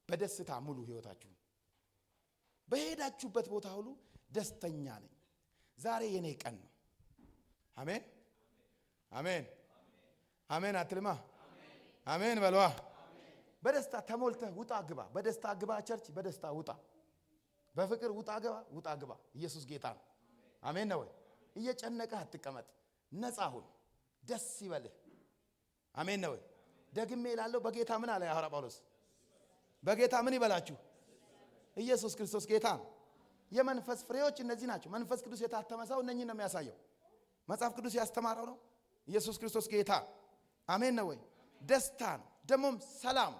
በደስታ ሙሉ። ህይወታችሁን በሄዳችሁበት ቦታ ሁሉ ደስተኛ ነኝ፣ ዛሬ የኔ ቀን ነው። አሜን አሜን አሜን አትልማ። አሜን በለዋ። በደስታ ተሞልተህ ውጣ ግባ። በደስታ ግባ ቸርች፣ በደስታ ውጣ፣ በፍቅር ውጣ ግባ። ኢየሱስ ጌታ ነው። አሜን ነው ወይ? እየጨነቀህ አትቀመጥ፣ ነፃ ሁን፣ ደስ ይበልህ። አሜን ነው ወይ? ደግሜ እላለሁ በጌታ ምን አለ ሐዋርያ ጳውሎስ? በጌታ ምን ይበላችሁ? ኢየሱስ ክርስቶስ ጌታ ነው። የመንፈስ ፍሬዎች እነዚህ ናቸው። መንፈስ ቅዱስ የታተመ ሰው እነኚህን ነው የሚያሳየው። መጽሐፍ ቅዱስ ያስተማረው ነው። ኢየሱስ ክርስቶስ ጌታ። አሜን ነው ወይ? ደስታ ነው፣ ደሞም ሰላም፣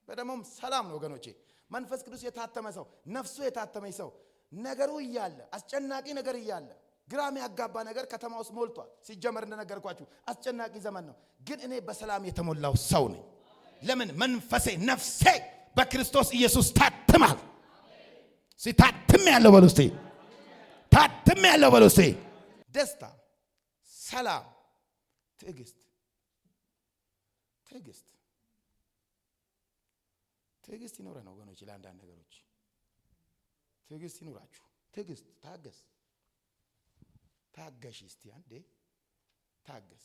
በደሞም ሰላም ነው ወገኖቼ። መንፈስ ቅዱስ የታተመ ሰው፣ ነፍሱ የታተመች ሰው ነገሩ እያለ አስጨናቂ ነገር እያለ ግራም ያጋባ ነገር ከተማ ውስጥ ሞልቷል። ሲጀመር እንደነገርኳችሁ አስጨናቂ ዘመን ነው። ግን እኔ በሰላም የተሞላው ሰው ነኝ። ለምን? መንፈሴ ነፍሴ በክርስቶስ ኢየሱስ ታትማል። ሲታትም ያለው በሉስቴ፣ ታትም ያለው በሉስቴ። ደስታ፣ ሰላም፣ ትዕግስት ይኖረ ነው ወገኖች። ለአንዳንድ ነገሮች ትዕግስት ይኖራችሁ። ትዕግስት፣ ታገሽ። እስቲ አንዴ ታገስ።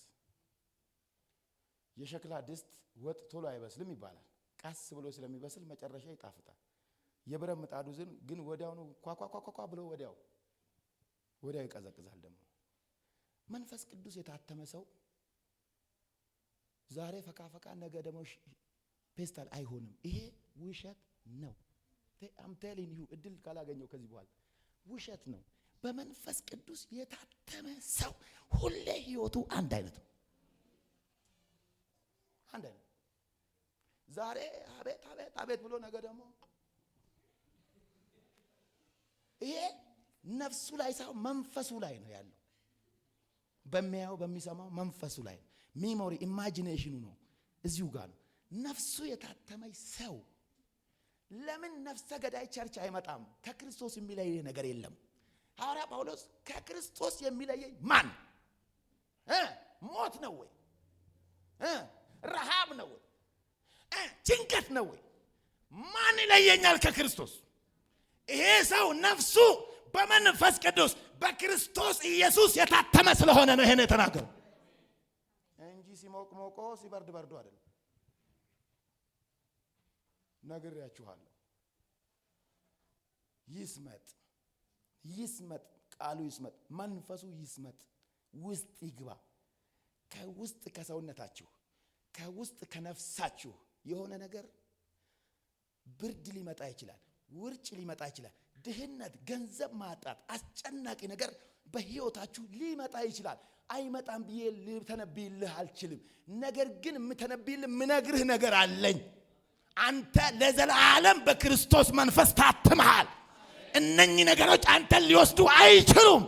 የሸክላ ድስት ወጥ ቶሎ አይበስልም ይባላል። ቀስ ብሎ ስለሚበስል መጨረሻ ይጣፍጣል። የብረት ምጣዱ ግን ወዲያውኑ ኳኳኳኳ ብሎ ወዲያው ይቀዘቅዛል። ደግሞ መንፈስ ቅዱስ የታተመ ሰው ዛሬ ፈካ ነገ ደግሞ ፔስታል አይሆንም። ይሄ ውሸት ነው። I'm telling you እድል ካላገኘው ከዚህ በኋላ ውሸት ነው። በመንፈስ ቅዱስ የታተመ ሰው ሁሌ ህይወቱ አንድ አይነት ነው። አንድ አይነት ዛሬ አቤት ብሎ ነገ ደግሞ ይሄ ነፍሱ ላይ ሳይሆን መንፈሱ ላይ ነው ያለው። በሚያየው በሚሰማው መንፈሱ ላይ ነው። ሚሞሪ ኢማጂኔሽኑ ነው እዚሁ ጋር ነው። ነፍሱ የታተመች ሰው ለምን ነፍሰ ገዳይ ቸርች አይመጣም? ከክርስቶስ የሚለይ ነገር የለም። ሐዋርያ ጳውሎስ ከክርስቶስ የሚለየኝ ማን? ሞት ነው ወይ? ረሃብ ነው ወይ? ጭንቀት ነው ወይ? ማን ይለየኛል ከክርስቶስ? ይሄ ሰው ነፍሱ በመንፈስ ቅዱስ በክርስቶስ ኢየሱስ የታተመ ስለሆነ ነው ይሄን የተናገረው እንጂ ሲሞቅ ሞቆ ሲበርድ በርዶ አይደለም። ነግሬያችኋለሁ። ይስመጥ፣ ቃሉ ይስመጥ፣ መንፈሱ ይስመጥ፣ ውስጥ ይግባ። ከውስጥ ከሰውነታችሁ ከውስጥ ከነፍሳችሁ የሆነ ነገር ብርድ ሊመጣ ይችላል፣ ውርጭ ሊመጣ ይችላል፣ ድህነት፣ ገንዘብ ማጣት፣ አስጨናቂ ነገር በህይወታችሁ ሊመጣ ይችላል። አይመጣም ብዬ ልተነብይልህ አልችልም። ነገር ግን የምተነብይልህ ምነግርህ ነገር አለኝ። አንተ ለዘላለም በክርስቶስ መንፈስ ታትመሃል። እነኚህ ነገሮች አንተን ሊወስዱ አይችሉም።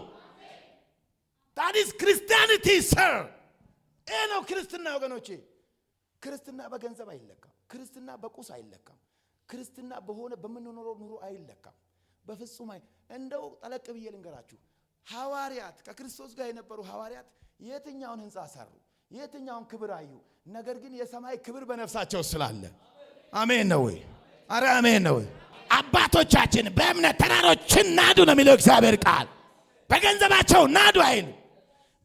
that is Christianity sir። ይሄ ነው ክርስትና ወገኖቼ። ክርስትና በገንዘብ አይለካም። ክርስትና በቁስ አይለካም። ክርስትና በሆነ በምንኖረው ኑሮ አይለካም። በፍጹም እንደው ጠለቅ ብዬ ልንገራችሁ፣ ሐዋርያት ከክርስቶስ ጋር የነበሩ ሐዋርያት የትኛውን ሕንፃ ሰሩ? የትኛውን ክብር አዩ? ነገር ግን የሰማይ ክብር በነፍሳቸው ስላለ። አሜን ነው ወይ? አረ አሜን ነው ወይ? አባቶቻችን በእምነት ተራሮችን ናዱ ነው የሚለው እግዚአብሔር ቃል። በገንዘባቸው ናዱ አይሉ፣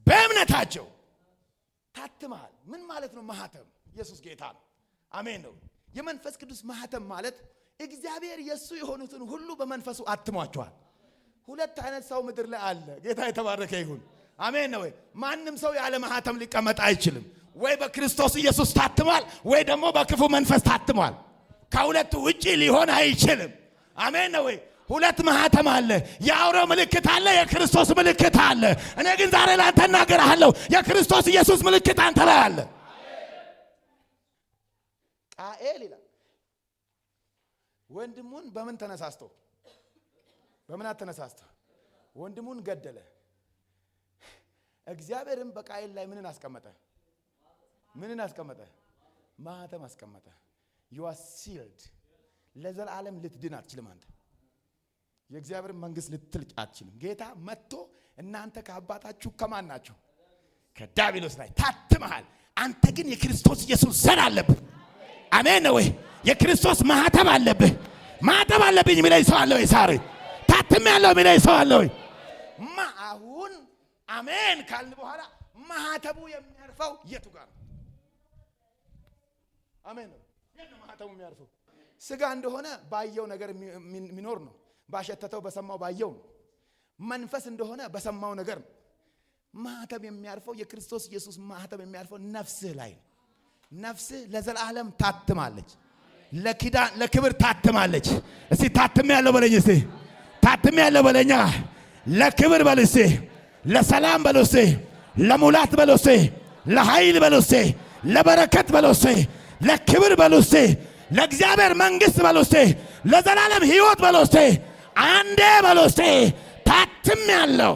በእምነታቸው ታትመሃል። ምን ማለት ነው ማህተም? ኢየሱስ ጌታ ነው። አሜን ነው። የመንፈስ ቅዱስ ማህተም ማለት እግዚአብሔር የሱ የሆኑትን ሁሉ በመንፈሱ አትሟቸዋል። ሁለት አይነት ሰው ምድር ላይ አለ። ጌታ የተባረከ ይሁን። አሜን ነው ወይ? ማንም ሰው ያለ ማህተም ሊቀመጥ አይችልም። ወይ በክርስቶስ ኢየሱስ ታትሟል፣ ወይ ደግሞ በክፉ መንፈስ ታትሟል። ከሁለቱ ውጪ ሊሆን አይችልም። አሜን ነው ወይ? ሁለት ማህተም አለ። የአውሬው ምልክት አለ፣ የክርስቶስ ምልክት አለ። እኔ ግን ዛሬ ላንተ እናገራለሁ፣ የክርስቶስ ኢየሱስ ምልክት አንተ ላይ አለ። ቃኤል ይላል ወንድሙን በምን ተነሳስቶ ወንድሙን ገደለ። እግዚአብሔርም በቃኤል ላይ ምንን አስቀመጠ? ማህተም አስቀመጠ። you are sealed። ለዘላለም ልትድን አትችልም። አንተ የእግዚአብሔር መንግስት ልትልቅ አትችልም። ጌታ መጥቶ እናንተ ከአባታችሁ ከማን ናችሁ? ከዲያብሎስ ላይ ታትመሃል። አንተ ግን የክርስቶስ ኢየሱስ ዘር አለብህ። አሜን ነው ወይ? የክርስቶስ ማህተም አለብህ። ማህተም አለብኝ የሚለኝ ሰው አለ ወይ? ዛሬ ታትም ያለው የሚለኝ ሰው አለ ወይ? አሁን አሜን ካልን በኋላ ማህተሙ የሚያርፈው የቱ ጋር ነው? አሜን ነው። የት ማህተሙ የሚያርፈው? ስጋ እንደሆነ ባየው ነገር የሚኖር ነው። ባሸተተው በሰማው ባየው ነው። መንፈስ እንደሆነ በሰማው ነገር ነው። ማህተም የሚያርፈው የክርስቶስ ኢየሱስ ማህተም የሚያርፈው ነፍስህ ላይ ነው። ነፍስህ ለዘላለም ታትማለች። ለክብር ታትማለች። እስቲ ታትም ያለው በለኝ። እስቲ ታትም ያለው በለኛ። ለክብር በል እስቲ፣ ለሰላም በል እስቲ፣ ለሙላት በል እስቲ፣ ለኃይል በል እስቲ፣ ለበረከት በል እስቲ፣ ለክብር በል እስቲ፣ ለእግዚአብሔር መንግስት በል እስቲ፣ ለዘላለም ሕይወት በል እስቲ፣ አንዴ በል እስቲ ታትም ያለው